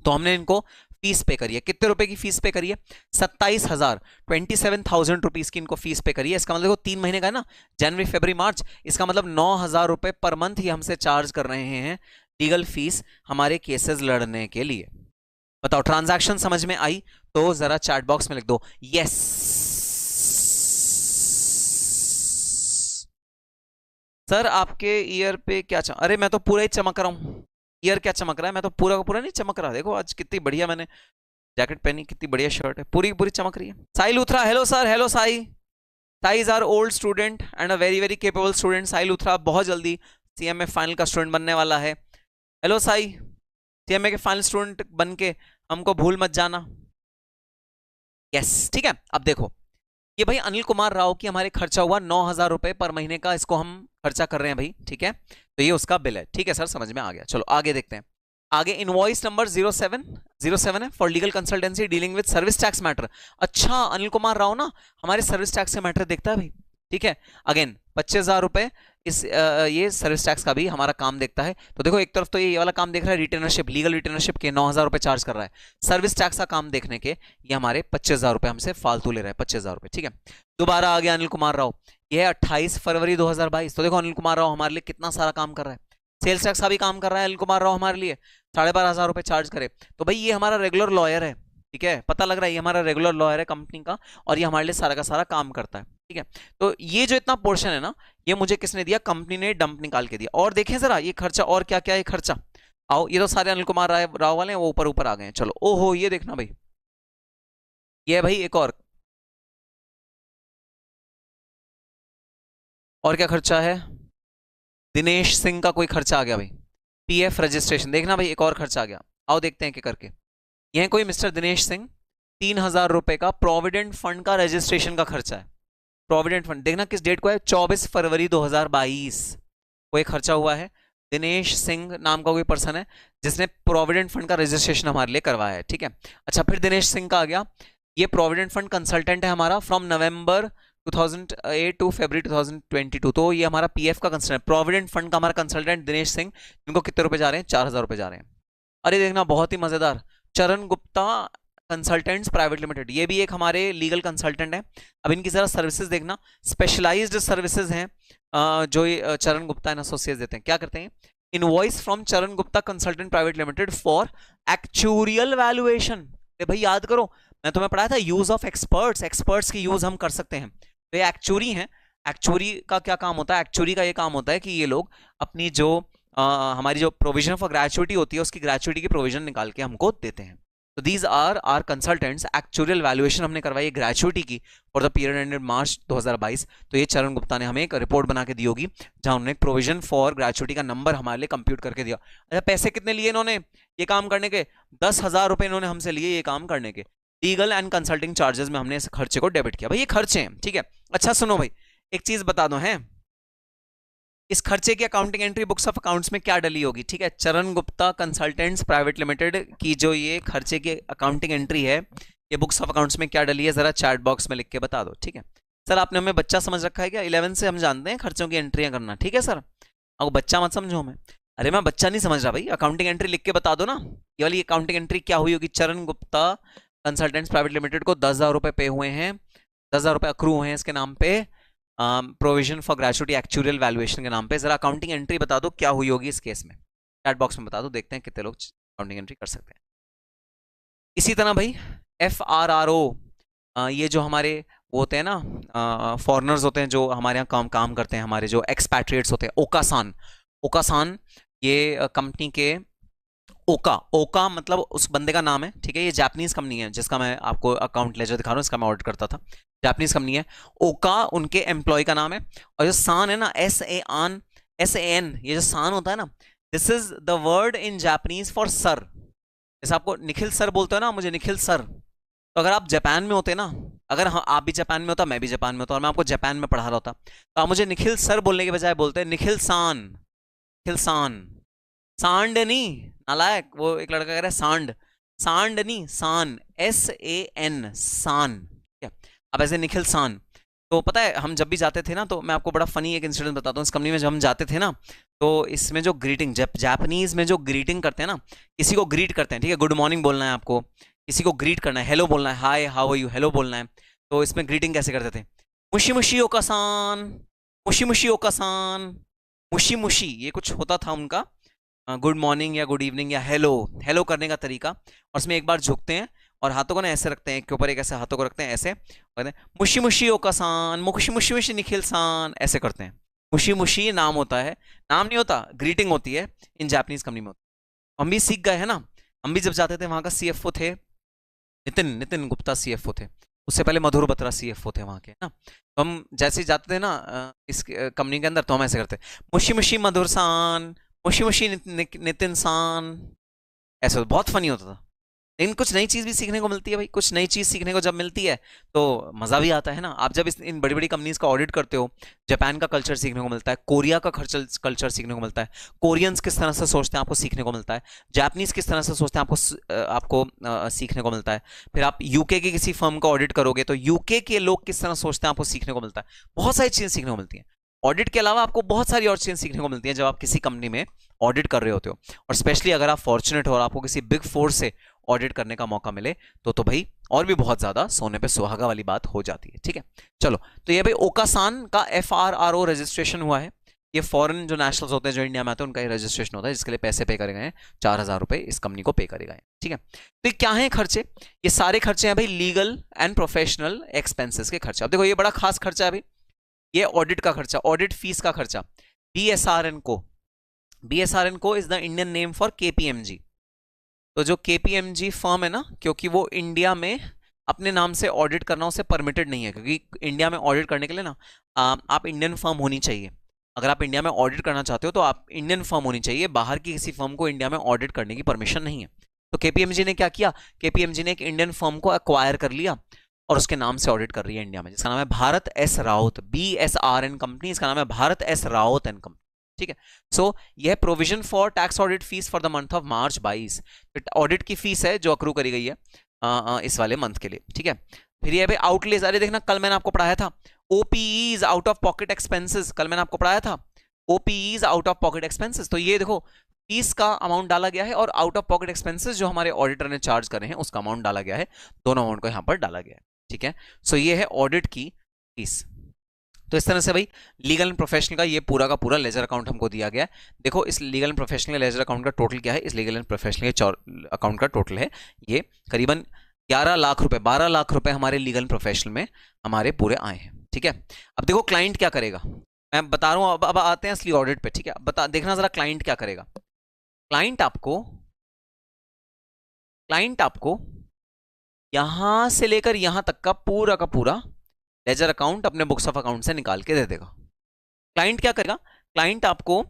तो हमने इनको फीस पे करी है, कितने रुपए की फीस पे करी है, 27,000, 27,000 रुपीज की इनको फीस पे करी है। इसका मतलब 3 महीने का है ना, जनवरी फरवरी मार्च, इसका मतलब 9,000 रुपए पर मंथ ही हमसे चार्ज कर रहे हैं लीगल फीस हमारे केसेस लड़ने के लिए। बताओ ट्रांजैक्शन समझ में आई, तो जरा चैट बॉक्स में लिख दो यस। सर आपके ईयर पे क्या अरे मैं तो पूरा ही चमक रहा हूं, ईयर क्या चमक रहा है, मैं तो पूरा का पूरा नहीं चमक रहा। देखो आज कितनी बढ़िया मैंने जैकेट पहनी, कितनी बढ़िया शर्ट है, पूरी पूरी चमक रही है। Sai Luthra, hello sir, hello Sai. Sai is our old student and a very very capable student. Sai Luthra बहुत जल्दी सीएमए फाइनल का स्टूडेंट बनने वाला है। हेलो साई, सीएमए के फाइनल स्टूडेंट बन के हमको भूल मत जाना। यस ठीक है। अब देखो ये भाई अनिल कुमार राव की हमारे खर्चा हुआ 9,000 रुपए पर महीने का, इसको हम खर्चा कर रहे हैं भाई, ठीक है। तो ये उसका बिल है, ठीक है सर, समझ में आ गया। चलो आगे देखते हैं। आगे इनवॉइस नंबर 07 है for legal consultancy dealing with service tax matter. अच्छा अनिल कुमार राव ना हमारे सर्विस टैक्स से मैटर देखता है भाई, ठीक है। अगेन 25,000 रुपए इस ये सर्विस टैक्स का भी हमारा काम देखता है। तो देखो एक तरफ तो ये वाला काम देख रहा है रिटेनरशिप, लीगल रिटेनरशिप के 9,000 रुपए चार्ज कर रहा है। सर्विस टैक्स का काम देखने के ये हमारे 25,000 रुपए हमसे फालतू ले रहा है, 25,000 रुपए, ठीक है। दोबारा आ गया अनिल कुमार राव, ये है 28 फरवरी 2022। तो देखो अनिल कुमार राव हमारे लिए कितना सारा काम कर रहा है, सेल्स टैक्स का भी काम कर रहा है अनिल कुमार राव हमारे लिए, 12,500 रुपए चार्ज करे। तो भाई ये हमारा रेगुलर लॉयर है, ठीक है, पता लग रहा है ये हमारा रेगुलर लॉयर है कंपनी का, और ये हमारे लिए सारा का सारा काम करता है, ठीक है। तो ये जो इतना पोर्शन है ना, ये मुझे किसने दिया, कंपनी ने डंप निकाल के दिया। और देखें जरा ये खर्चा और क्या क्या है खर्चा। आओ ये तो सारे अनिल कुमार राव वाले हैं, वो ऊपर ऊपर आ गए हैं। चलो ओहो ये देखना भाई, ये भाई एक और क्या खर्चा है, दिनेश सिंह का कोई खर्चा आ गया भाई, पीएफ रजिस्ट्रेशन। देखना भाई एक और खर्चा आ गया, आओ देखते हैं क्या करके। यह कोई मिस्टर दिनेश सिंह, 3,000 रुपए का प्रोविडेंट फंड का रजिस्ट्रेशन का खर्चा है। प्रोविडेंट फंड देखना किस डेट को है, 24 फरवरी 2022। कोई खर्चा हुआ है। दिनेश सिंह नाम का कोई पर्सन है जिसने प्रोविडेंट फंड का रजिस्ट्रेशन हमारे लिए करवाया है, ठीक है। अच्छा, फिर दिनेश सिंह का आ गया, ये प्रोविडेंट फंड कंसल्टेंट है हमारा फ्रॉम नवंबर 2008 टू फरवरी 2022। तो ये हमारा पीएफ का कंसल्टेंट, प्रोविडेंट फंड का हमारा कंसल्टेंट दिनेश सिंह। इनको कितने रुपए जा रहे हैं? 4000 रुपए जा रहे हैं। अरे देखना बहुत ही मजेदार, चरण गुप्ता कंसल्टेंट्स प्राइवेट लिमिटेड, ये भी एक हमारे लीगल कंसल्टेंट है। अब इनकी जरा सर्विसेज देखना, स्पेशलाइज्ड सर्विसेज हैं जो ये चरण गुप्ता एंड एसोसिएट्स देते हैं। क्या करते हैं? इनवॉइस फ्रॉम चरण Gupta consultant private limited for actuarial valuation. भाई याद करो, मैं तुम्हें पढ़ाया था यूज ऑफ एक्सपर्ट्स, एक्सपर्ट्स की यूज हम कर सकते हैं। तो ये एक्चुरी हैं। एक्चुरी का क्या काम होता है? एक्चुरी का ये काम होता है कि ये लोग अपनी जो हमारी जो प्रोविजन फॉर ग्रेचुइटी होती है उसकी ग्रेचुइटी की प्रोविजन निकाल के हमको देते हैं। तो these are our consultants. Actuarial valuation हमने करवाई है ग्रेचुइटी की for the period ended March 2022। तो ये चरण गुप्ता ने हमें एक रिपोर्ट बना के दी होगी जहां उन्होंने एक प्रोविजन फॉर ग्रेचुइटी का नंबर हमारे लिए कंप्यूट करके दिया। अच्छा, पैसे कितने लिए इन्होंने ये काम करने के? 10,000 रुपए इन्होंने हमसे लिए ये काम करने के। लीगल एंड कंसल्टिंग चार्जेस में हमने इस खर्चे को डेबिट किया। भाई ये खर्चे हैं, ठीक है। अच्छा सुनो भाई, एक चीज बता दो, है इस खर्चे की accounting entry books of accounts में क्या डली होगी? ठीक है, चरण गुप्ता कंसल्टेंट्स प्राइवेट लिमिटेड की जो ये खर्चे की अकाउंटिंग एंट्री है, ये बुक्स ऑफ अकाउंट्स में क्या डली है जरा चैट बॉक्स में लिख के बता दो, ठीक है। सर आपने हमें बच्चा समझ रखा है क्या? 11 से हम जानते हैं खर्चों की एंट्रियां करना, ठीक है सर। अब बच्चा मत समझो हमें। अरे मैं बच्चा नहीं समझ रहा भाई, अकाउंटिंग एंट्री लिख के बता दो ना। ये वाली अकाउंटिंग एंट्री क्या हुई होगी? चरण गुप्ता कंसल्टेंट्स प्राइवेट लिमिटेड को 10,000 रुपए पे हुए हैं, 10,000 रुपए अक्रू हुए हैं इसके नाम पे, provision for gratuity actuarial valuation के नाम पे। जरा अकाउंटिंग एंट्री बता दो क्या हुई होगी इस केस में, चैट बॉक्स में बता दो, देखते हैं कितने लोग अकाउंटिंग एंट्री कर सकते हैं। इसी तरह भाई FRRO, ये जो हमारे वो होते हैं ना फॉरेनर्स होते हैं जो हमारे यहाँ काम करते हैं, हमारे जो एक्सपैट्रिएट्स होते हैं, ओकासान ये कंपनी के ओका मतलब उस बंदे का नाम है, ठीक है। ये जापानीज कंपनी है जिसका मैं आपको अकाउंट लेजर दिखा रहा हूँ, इसका मैं ऑडिट करता था। जापानीज कंपनी है, ओका उनके एम्प्लॉय का नाम है। और जो सान है ना, SAN, ये जो सान होता है ना, this is the word in Japanese for sir. जैसे आपको निखिल सर बोलते हो ना, मुझे निखिल सर। तो अगर आप जापान में होते ना, अगर हाँ आप भी जापान में होता, मैं भी जापान में होता और मैं आपको जापान में पढ़ा रहा होता, तो आप मुझे निखिल सर बोलने के बजाय बोलते हैं निखिल सान। सांड नहीं नालायक, वो एक लड़का कह रहा है सांड नहीं, सान, SAN, सान, क्या। अब ऐसे निखिल सान। तो पता है हम जब भी जाते थे ना, तो मैं आपको बड़ा फनी एक इंसिडेंट बताता हूँ। इस कंपनी में जब हम जाते थे ना, तो इसमें जो ग्रीटिंग, जापानीज में जो ग्रीटिंग करते हैं ना, किसी को ग्रीट करते हैं, ठीक है, गुड मॉर्निंग बोलना है आपको, किसी को ग्रीट करना है, हेलो बोलना है, hi how are you, hello बोलना है। तो इसमें ग्रीटिंग कैसे करते थे? मुशी मुशी ओकासान, मुशी मुशी ओकासान, मुशी मुशी, ये कुछ होता था उनका गुड मॉर्निंग या गुड इवनिंग या हेलो करने का तरीका। और उसमें एक बार झुकते हैं और हाथों को ना ऐसे रखते हैं, एक के ऊपर एक ऐसे हाथों को रखते हैं, ऐसे कहते हैं मुशी मुशी ओकासान, मुशी मुशी मुशी निखिल सान, ऐसे करते हैं। मुशी मुशी नाम होता है, नाम नहीं होता, ग्रीटिंग होती है इन जापानीज कंपनी में। हम भी सीख गए हैं ना, हम भी जब जाते थे वहां का CFO थे नितिन गुप्ता CFO थे, उससे पहले मधुर बत्रा CFO थे वहां के ना। तो हम जैसे जाते थे ना इस कंपनी के अंदर, तो हम ऐसे करते मुशी मुशी मधुर सान, मुशी मुशी नितिन सान, ऐसा बहुत फनी होता था। लेकिन कुछ नई चीज भी सीखने को मिलती है भाई, कुछ नई चीज सीखने को जब मिलती है तो मजा भी आता है ना। आप जब इन बड़ी बड़ी कंपनीज का ऑडिट करते हो, जापान का कल्चर सीखने को मिलता है, कोरिया का कल्चर सीखने को मिलता है, कोरियंस किस तरह से सोचते हैं आपको सीखने को मिलता है, जापानीज किस तरह से सोचते हैं आपको सीखने को मिलता है। फिर आप यूके के किसी फर्म का ऑडिट करोगे तो यूके के लोग किस तरह सोचते हैं आपको सीखने को मिलता है। बहुत सारी चीजें सीखने को मिलती हैं। ऑडिट के अलावा आपको बहुत सारी और चीजें सीखने को मिलती हैं जब आप किसी कंपनी में ऑडिट कर रहे होते हो। और स्पेशली अगर आप फॉर्चुनेट हो और आपको किसी बिग फोर से ऑडिट करने का मौका मिले तो भाई और भी बहुत ज्यादा सोने पे सुहागा वाली बात हो जाती है, ठीक है। चलो, तो ये भाई ओकासान का FRRO रजिस्ट्रेशन हुआ है। ये फॉरेन जो नेशनल्स होते हैं जो इंडिया में आते हैं उनका रजिस्ट्रेशन होता है, जिसके लिए पैसे पे करे गए हैं, 4,000 रुपए इस कंपनी को पे करे गए हैं, ठीक है। तो ये क्या है खर्चे? ये सारे खर्चे हैं भाई लीगल एंड प्रोफेशनल एक्सपेंसेस के खर्चे। अब देखो ये बड़ा खास खर्चा है भाई, ये ऑडिट का खर्चा, ऑडिट फीस का खर्चा। BSRN को is the Indian name for KPMG। तो जो KPMG फर्म है ना, क्योंकि वो इंडिया में अपने नाम से ऑडिट करना उसे परमिटेड नहीं है, क्योंकि इंडिया में ऑडिट करने के लिए ना आप इंडियन फर्म होनी चाहिए। अगर आप इंडिया में ऑडिट करना चाहते हो तो आप इंडियन फर्म होनी चाहिए, बाहर की किसी फर्म को इंडिया में ऑडिट करने की परमिशन नहीं है। तो KPMG ने क्या किया? KPMG ने एक इंडियन फर्म को एक्वायर कर लिया और उसके नाम से ऑडिट कर रही है इंडिया में, जिसका नाम है Bharat S Raut, BSRN company, इसका नाम है Bharat S Raut and company, ठीक है। सो यह provision for tax audit fees for the month of March 22, audit की फीस है जो अक्रू करी गई है इस वाले मंथ के लिए, ठीक है। फिर ये भाई आउटलेज, अरे देखना कल मैंने आपको पढ़ाया था ओपीईज आउट ऑफ पॉकेट एक्सपेंसेस, कल मैंने आपको पढ़ाया था ओपीईज आउट ऑफ पॉकेट एक्सपेंसेस। तो ये देखो फीस का अमाउंट डाला गया है और आउट ऑफ पॉकेट एक्सपेंसेस जो हमारे ऑडिटर ने चार्ज करे हैं उसका अमाउंट डाला गया है, दोनों अमाउंट को यहां पर डाला गया है, ठीक है। सो ये है ऑडिट की फीस। तो इस तरह से भाई लीगल एंड प्रोफेशनल का ये पूरा का पूरा लेजर अकाउंट हमको दिया गया है। देखो इस legal and professional ledger account का टोटल क्या है, इस लीगल एंड प्रोफेशनल के अकाउंट का टोटल है ये करीबन 11 लाख रुपए, 12 लाख रुपए हमारे लीगल एंड प्रोफेशनल में हमारे पूरे आए हैं, ठीक है। अब देखो क्लाइंट क्या करेगा, मैं बता रहा हूं, अब आते हैं असली ऑडिट पे, ठीक है। बता देखना जरा क्लाइंट क्या करेगा। क्लाइंट आपको यहां से लेकर यहां तक का पूरा लेजर अकाउंट अपने बुक्स ऑफ अकाउंट से निकाल के दे देगा। क्लाइंट क्या करेगा, क्लाइंट आपको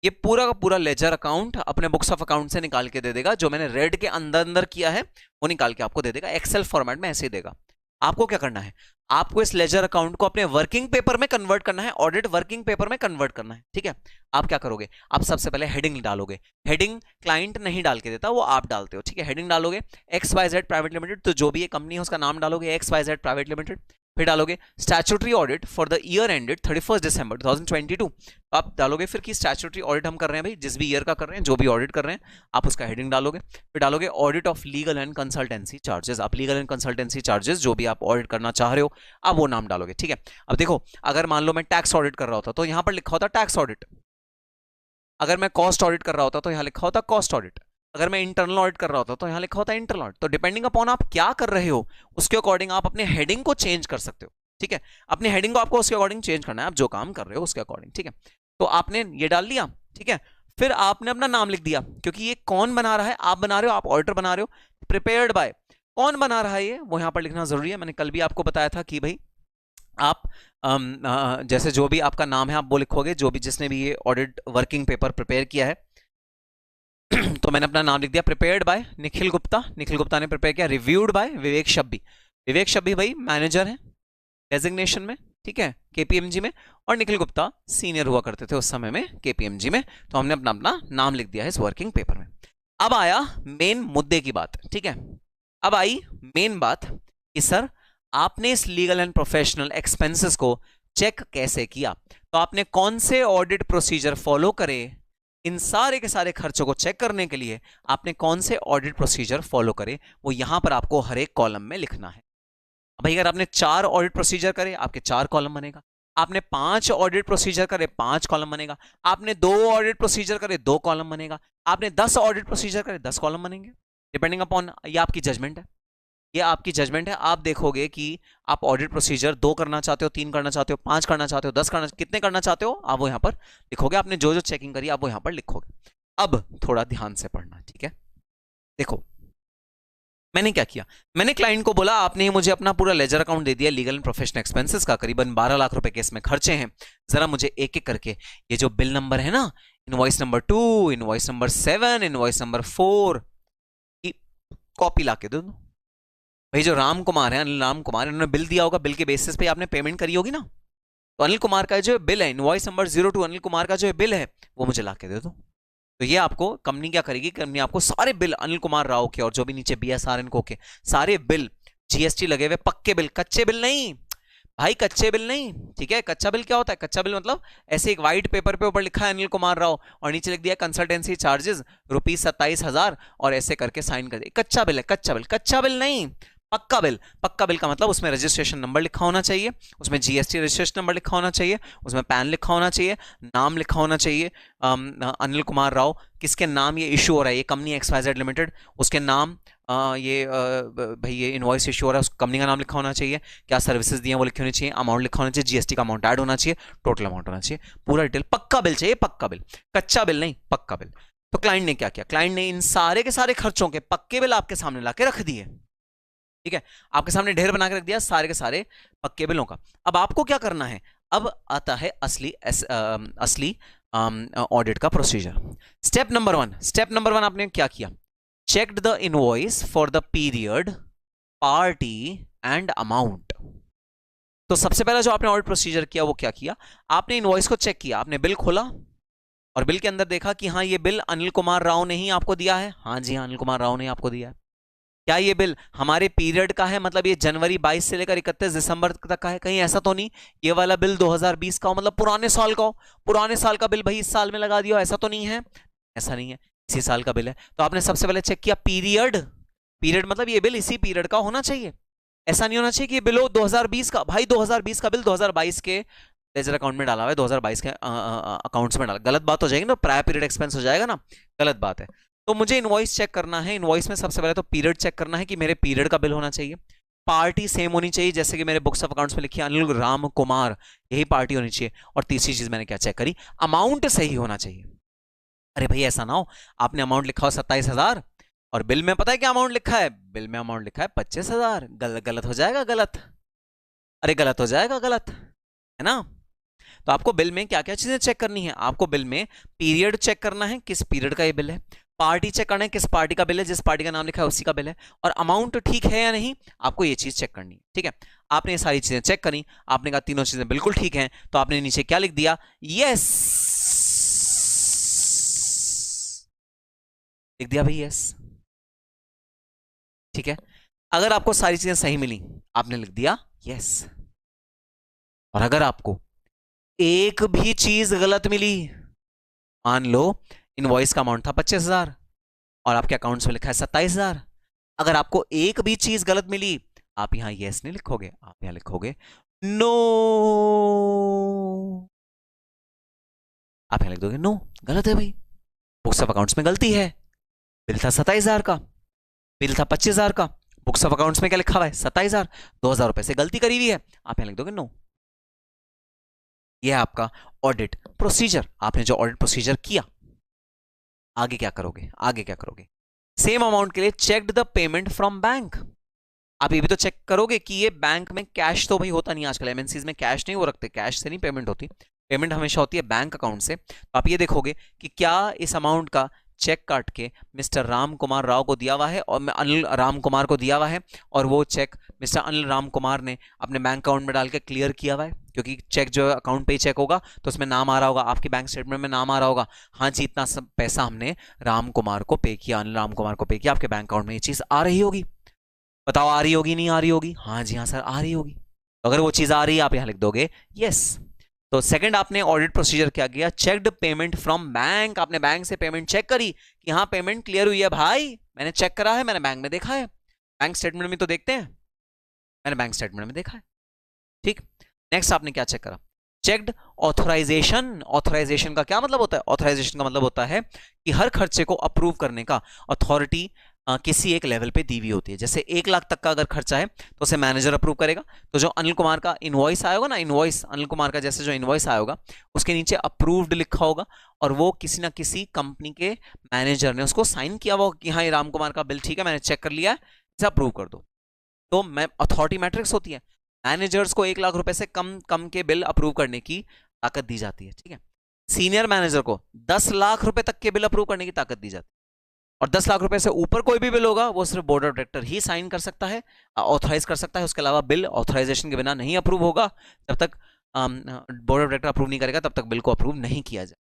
ये पूरा का पूरा लेजर अकाउंट अपने बुक्स ऑफ अकाउंट से निकाल के दे देगा, जो मैंने रेड के अंदर किया है वो निकाल के आपको दे देगा, एक्सेल फॉर्मेट में ऐसे ही देगा। आपको क्या करना है, आपको इस लेजर अकाउंट को अपने वर्किंग पेपर में कन्वर्ट करना है, ऑडिट वर्किंग पेपर में कन्वर्ट करना है, ठीक है। आप क्या करोगे, आप सबसे पहले हेडिंग डालोगे, हेडिंग क्लाइंट नहीं डाल के देता, वो आप डालते हो, ठीक है। हेडिंग डालोगे XYZ प्राइवेट लिमिटेड, तो जो भी ये कंपनी है उसका नाम डालोगे XYZ प्राइवेट लिमिटेड। फिर डालोगे statutory audit for the year ended 31 दिसंबर 2022। आप डालोगे फिर कि स्टैट्यूटरी ऑडिट हम कर रहे हैं भाई, जिस भी ईयर का कर रहे हैं, जो भी ऑडिट कर रहे हैं आप उसका हेडिंग डालोगे। फिर डालोगे audit of legal and consultancy charges, आप लीगल एंड कंसल्टेंसी चार्जेस जो भी आप ऑडिट करना चाह रहे हो आप वो नाम डालोगे, ठीक है। अब देखो अगर मान लो मैं टैक्स ऑडिट कर रहा होता तो यहां पर लिखा होता टैक्स ऑडिट, अगर मैं कॉस्ट ऑडिट कर रहा होता तो यहां लिखा होता कॉस्ट ऑडिट, अगर मैं इंटरनल ऑडिट कर रहा होता तो यहां लिखा होता इंटरनल ऑडिट। तो डिपेंडिंग अपॉन आप क्या कर रहे हो उसके अकॉर्डिंग आप अपने हेडिंग को चेंज कर सकते हो, ठीक है। अपने हेडिंग को आपको उसके अकॉर्डिंग चेंज करना है, आप जो काम कर रहे हो उसके अकॉर्डिंग, ठीक है। तो आपने ये डाल लिया, ठीक है। फिर आपने अपना नाम लिख दिया, क्योंकि ये कौन बना रहा है, आप बना रहे हो, आप ऑडिटर बना रहे हो। प्रिपेयर्ड बाय, कौन बना रहा है ये वो यहां पर लिखना जरूरी है। मैंने कल भी आपको बताया था कि भाई आप जैसे जो भी आपका नाम है आप वो लिखोगे, जो भी जिसने भी ये ऑडिट वर्किंग पेपर प्रिपेयर किया है तो मैंने अपना नाम लिख दिया प्रिपेयर्ड बाय निखिल गुप्ता, निखिल गुप्ता ने प्रिपेयर किया। रिव्यूड बाय विवेक शब्बी, विवेक शब्बी भाई मैनेजर है डेजिग्नेशन में, ठीक है, केपीएमजी में, और निखिल गुप्ता सीनियर हुआ करते थे उस समय में केपीएमजी में। तो हमने अपना अपना नाम लिख दिया है इस वर्किंग पेपर में। अब आया मेन मुद्दे की बात, ठीक है। अब आई मेन बात कि सर आपने इस लीगल एंड प्रोफेशनल एक्सपेंसेस को चेक कैसे किया, तो आपने कौन से ऑडिट प्रोसीजर फॉलो करे, इन सारे के सारे खर्चों को चेक करने के लिए आपने कौन से ऑडिट प्रोसीजर फॉलो करे, वो यहां पर आपको हर एक कॉलम में लिखना है। भाई अगर आपने 4 ऑडिट प्रोसीजर करे आपके 4 कॉलम बनेगा, आपने 5 ऑडिट प्रोसीजर करे 5 कॉलम बनेगा, आपने 2 ऑडिट प्रोसीजर करे 2 कॉलम बनेगा, आपने 10 ऑडिट प्रोसीजर करे 10 कॉलम बनेंगे, डिपेंडिंग अपॉन, ये आपकी जजमेंट है, ये आपकी जजमेंट है। आप देखोगे कि आप ऑडिट प्रोसीजर 2 करना चाहते हो, 3 करना चाहते हो, 5 करना चाहते हो, 10 करना, कितने करना चाहते हो आप वो यहां पर लिखोगे। आपने जो जो चेकिंग करी आप वो यहां पर लिखोगे। अब थोड़ा ध्यान से पढ़ना, ठीक है। देखो मैंने क्या किया, मैंने क्लाइंट को बोला आपने मुझे अपना पूरा लेजर अकाउंट दे दिया लीगल एंड प्रोफेशनल एक्सपेंसेस का, करीबन 12 लाख रुपए के इसमें खर्चे हैं। जरा मुझे एक एक करके ये जो बिल नंबर है ना, invoice number 2, invoice number 7, invoice number 4 की कॉपी ला के दो। भाई जो राम कुमार है, अनिल राम कुमार, इन्होंने बिल दिया होगा, बिल के बेसिस पे आपने पेमेंट करी होगी ना, तो अनिल कुमार का जो बिल है इनवॉइस नंबर 02 अनिल कुमार का जो बिल है वो मुझे ला के दे दो। तो ये आपको कंपनी क्या करेगी, कंपनी आपको सारे बिल अनिल कुमार राव के और जो भी नीचे BSRN को के सारे बिल, GST लगे हुए पक्के बिल, कच्चे बिल नहीं भाई, कच्चे बिल नहीं, ठीक है। कच्चा बिल क्या होता है, कच्चा बिल मतलब ऐसे एक व्हाइट पेपर पे ऊपर लिखा है अनिल कुमार राव और नीचे लिख दिया कंसल्टेंसी चार्जेस ₹27,000 और ऐसे करके साइन कर दिया, कच्चा बिल है, कच्चा बिल, कच्चा बिल नहीं, पक्का बिल। पक्का बिल का मतलब उसमें रजिस्ट्रेशन नंबर लिखा होना चाहिए, उसमें GST रजिस्ट्रेशन नंबर लिखा होना चाहिए, उसमें पैन लिखा होना चाहिए, नाम लिखा होना चाहिए, अनिल कुमार राव किसके नाम ये इशू हो रहा है, ये कंपनी XYZ लिमिटेड, उसके नाम भाई ये इनवॉइस इशू हो रहा है, उस कंपनी का नाम लिखा होना चाहिए, क्या सर्विसेज दिए वो लिखे होने चाहिए, अमाउंट लिखा होना चाहिए, GST का अमाउंट ऐड होना चाहिए, टोटल अमाउंट होना चाहिए, पूरा डिटेल। पक्का बिल चाहिए, पक्का बिल, कच्चा बिल नहीं, पक्का बिल। तो क्लाइंट ने क्या किया, क्लाइंट ने इन सारे के सारे खर्चों के पक्के बिल आपके सामने ला के रख दिए, ठीक है, आपके सामने ढेर बना के रख दिया सारे के सारे पक्के बिलों का। अब आपको क्या करना है, अब आता है असली ऑडिट का प्रोसीजर। स्टेप नंबर 1 आपने क्या किया, checked the invoice for the period, party and amount. तो सबसे पहला जो आपने ऑडिट प्रोसीजर किया वो क्या किया, आपने इनवॉइस को चेक किया, आपने बिल खोला, और बिल के अंदर देखा कि हाँ ये बिल अनिल कुमार राव ने ही आपको दिया है, हाँ जी हाँ अनिल कुमार राव ने आपको दिया है। क्या ये बिल हमारे पीरियड का है, मतलब ये जनवरी 22 से लेकर 31 दिसंबर तक का है? कहीं ऐसा तो नहीं ये वाला बिल 2020 का हो, मतलब पुराने साल का हो, पुराने साल का बिल भाई इस साल में लगा दिया हो, ऐसा तो नहीं है? ऐसा नहीं है, इसी साल का बिल है। तो आपने सबसे पहले चेक किया पीरियड, पीरियड मतलब ये बिल इसी पीरियड का होना चाहिए, ऐसा नहीं होना चाहिए कि ये बिल हो 2020 का। भाई 2020 का बिल 2022 के लेजर अकाउंट में डाला हुआ है, 2022 के अकाउंट्स में डाला, गलत बात हो जाएगी ना, प्रायर पीरियड एक्सपेंस हो जाएगा ना, गलत बात है। तो मुझे इनवॉइस चेक करना है, इनवॉइस में सबसे पहले तो पीरियड चेक करना है कि मेरे पीरियड का बिल होना चाहिए, पार्टी सेम होनी चाहिए, जैसे कि मेरे बुक्स ऑफ अकाउंट्स में लिखी है अनिल राम कुमार, यही पार्टी होनी चाहिए। और तीसरी चीज मैंने क्या चेक करी, अमाउंट सही होना चाहिए। अरे भाई ऐसा ना हो आपने अमाउंट लिखा हो 27,000 और बिल में पता है क्या अमाउंट लिखा है, बिल में अमाउंट लिखा है 25,000, गलत हो जाएगा, गलत, अरे गलत हो जाएगा, गलत है ना। तो आपको बिल में क्या क्या चीजें चेक करनी है, आपको बिल में पीरियड चेक करना है, किस पीरियड का ये बिल है, पार्टी चेक करना है, किस पार्टी का बिल है, जिस पार्टी का नाम लिखा है उसी का बिल है, और अमाउंट ठीक है या नहीं, आपको ये चीज चेक करनी है। ठीक है, आपने ये सारी चीजें चेक करी, आपने कहा तीनों चीजें बिल्कुल ठीक हैं, तो आपने नीचे क्या लिख दिया, यस लिख दिया भाई, यस। ठीक है, अगर आपको सारी चीजें सही मिली आपने लिख दिया यस, और अगर आपको एक भी चीज गलत मिली, मान लो इनवॉइस का अमाउंट था 25,000 और आपके अकाउंट्स में लिखा है 27,000, अगर आपको एक भी चीज गलत मिली आप यहां यस नहीं लिखोगे, आप यहां लिखोगे नो, आप यहां लिख दोगे नो, गलत है भाई, बुक्स ऑफ अकाउंट्स में गलती है, बिल था 27,000 का, बिल था 25,000 का, बुक्स ऑफ अकाउंट्स में क्या लिखा हुआ है 27,000, 2,000 रुपए से गलती करी हुई है, आप यहां लिख दोगे नो। यह है आपका ऑडिट प्रोसीजर। आपने जो ऑडिट प्रोसीजर किया, आगे क्या करोगे, आगे क्या करोगे, सेम अमाउंट के लिए checked the payment from bank, आप ये भी तो चेक करोगे कि ये बैंक में कैश तो भाई होता नहीं, आजकल एमएनसीज में कैश नहीं वो रखते, कैश से नहीं पेमेंट होती, पेमेंट हमेशा होती है बैंक अकाउंट से। तो आप ये देखोगे कि क्या इस अमाउंट का चेक काट के मिस्टर राम कुमार राव को दिया हुआ है और अनिल राम कुमार को दिया हुआ है, और वो चेक मिस्टर अनिल राम कुमार ने अपने बैंक अकाउंट में डाल के क्लियर किया हुआ है, क्योंकि चेक जो अकाउंट पे ही चेक होगा तो उसमें नाम आ रहा होगा, आपके बैंक स्टेटमेंट में नाम आ रहा होगा, हाँ जी इतना सब पैसा हमने राम कुमार को पे किया, अनिल राम कुमार को पे किया, आपके बैंक अकाउंट में ये चीज आ रही होगी, बताओ आ रही होगी नहीं आ रही होगी, हाँ जी हाँ सर आ रही होगी। तो अगर वो चीज आ रही है आप यहां लिख दोगे यस। तो सेकंड आपने ऑडिट प्रोसीजर क्या किया, चेक्ड पेमेंट फ्रॉम बैंक, आपने बैंक से पेमेंट चेक करी कि हाँ पेमेंट क्लियर हुई है भाई, मैंने चेक करा है, मैंने बैंक में देखा है, बैंक स्टेटमेंट में तो देखते हैं, मैंने बैंक स्टेटमेंट में देखा है। ठीक, नेक्स्ट आपने क्या चेक करा, चेक्ड ऑथराइजेशन। ऑथराइजेशन का क्या मतलब होता है, ऑथराइजेशन का मतलब होता है कि हर खर्चे को अप्रूव करने का अथॉरिटी किसी एक लेवल पे दी हुई होती है, जैसे 1 लाख तक का अगर खर्चा है तो उसे मैनेजर अप्रूव करेगा, तो जो अनिल कुमार का इनवॉइस आएगा ना, इनवॉइस अनिल कुमार का जैसे जो इनवॉइस आएगा उसके नीचे अप्रूव्ड लिखा होगा, और वो किसी ना किसी कंपनी के मैनेजर ने उसको साइन किया हुआ कि हाँ ये राम कुमार का बिल ठीक है, मैंने चेक कर लिया है, इसे अप्रूव कर दो। तो मैं अथॉरिटी मैट्रिक्स होती है, मैनेजर्स को 1 लाख रुपए से कम कम के बिल अप्रूव करने की ताकत दी जाती है। ठीक है, सीनियर मैनेजर को 10 लाख रुपए तक के बिल अप्रूव करने की ताकत दी जाती है, और 10 लाख रुपए से ऊपर कोई भी बिल होगा वो सिर्फ बोर्ड ऑफ डायरेक्टर ही साइन कर सकता है, ऑथराइज कर सकता है, उसके अलावा बिल ऑथराइजेशन के बिना नहीं अप्रूव होगा, जब तक बोर्ड ऑफ डायरेक्टर अप्रूव नहीं करेगा तब तक बिल को अप्रूव नहीं किया जाए।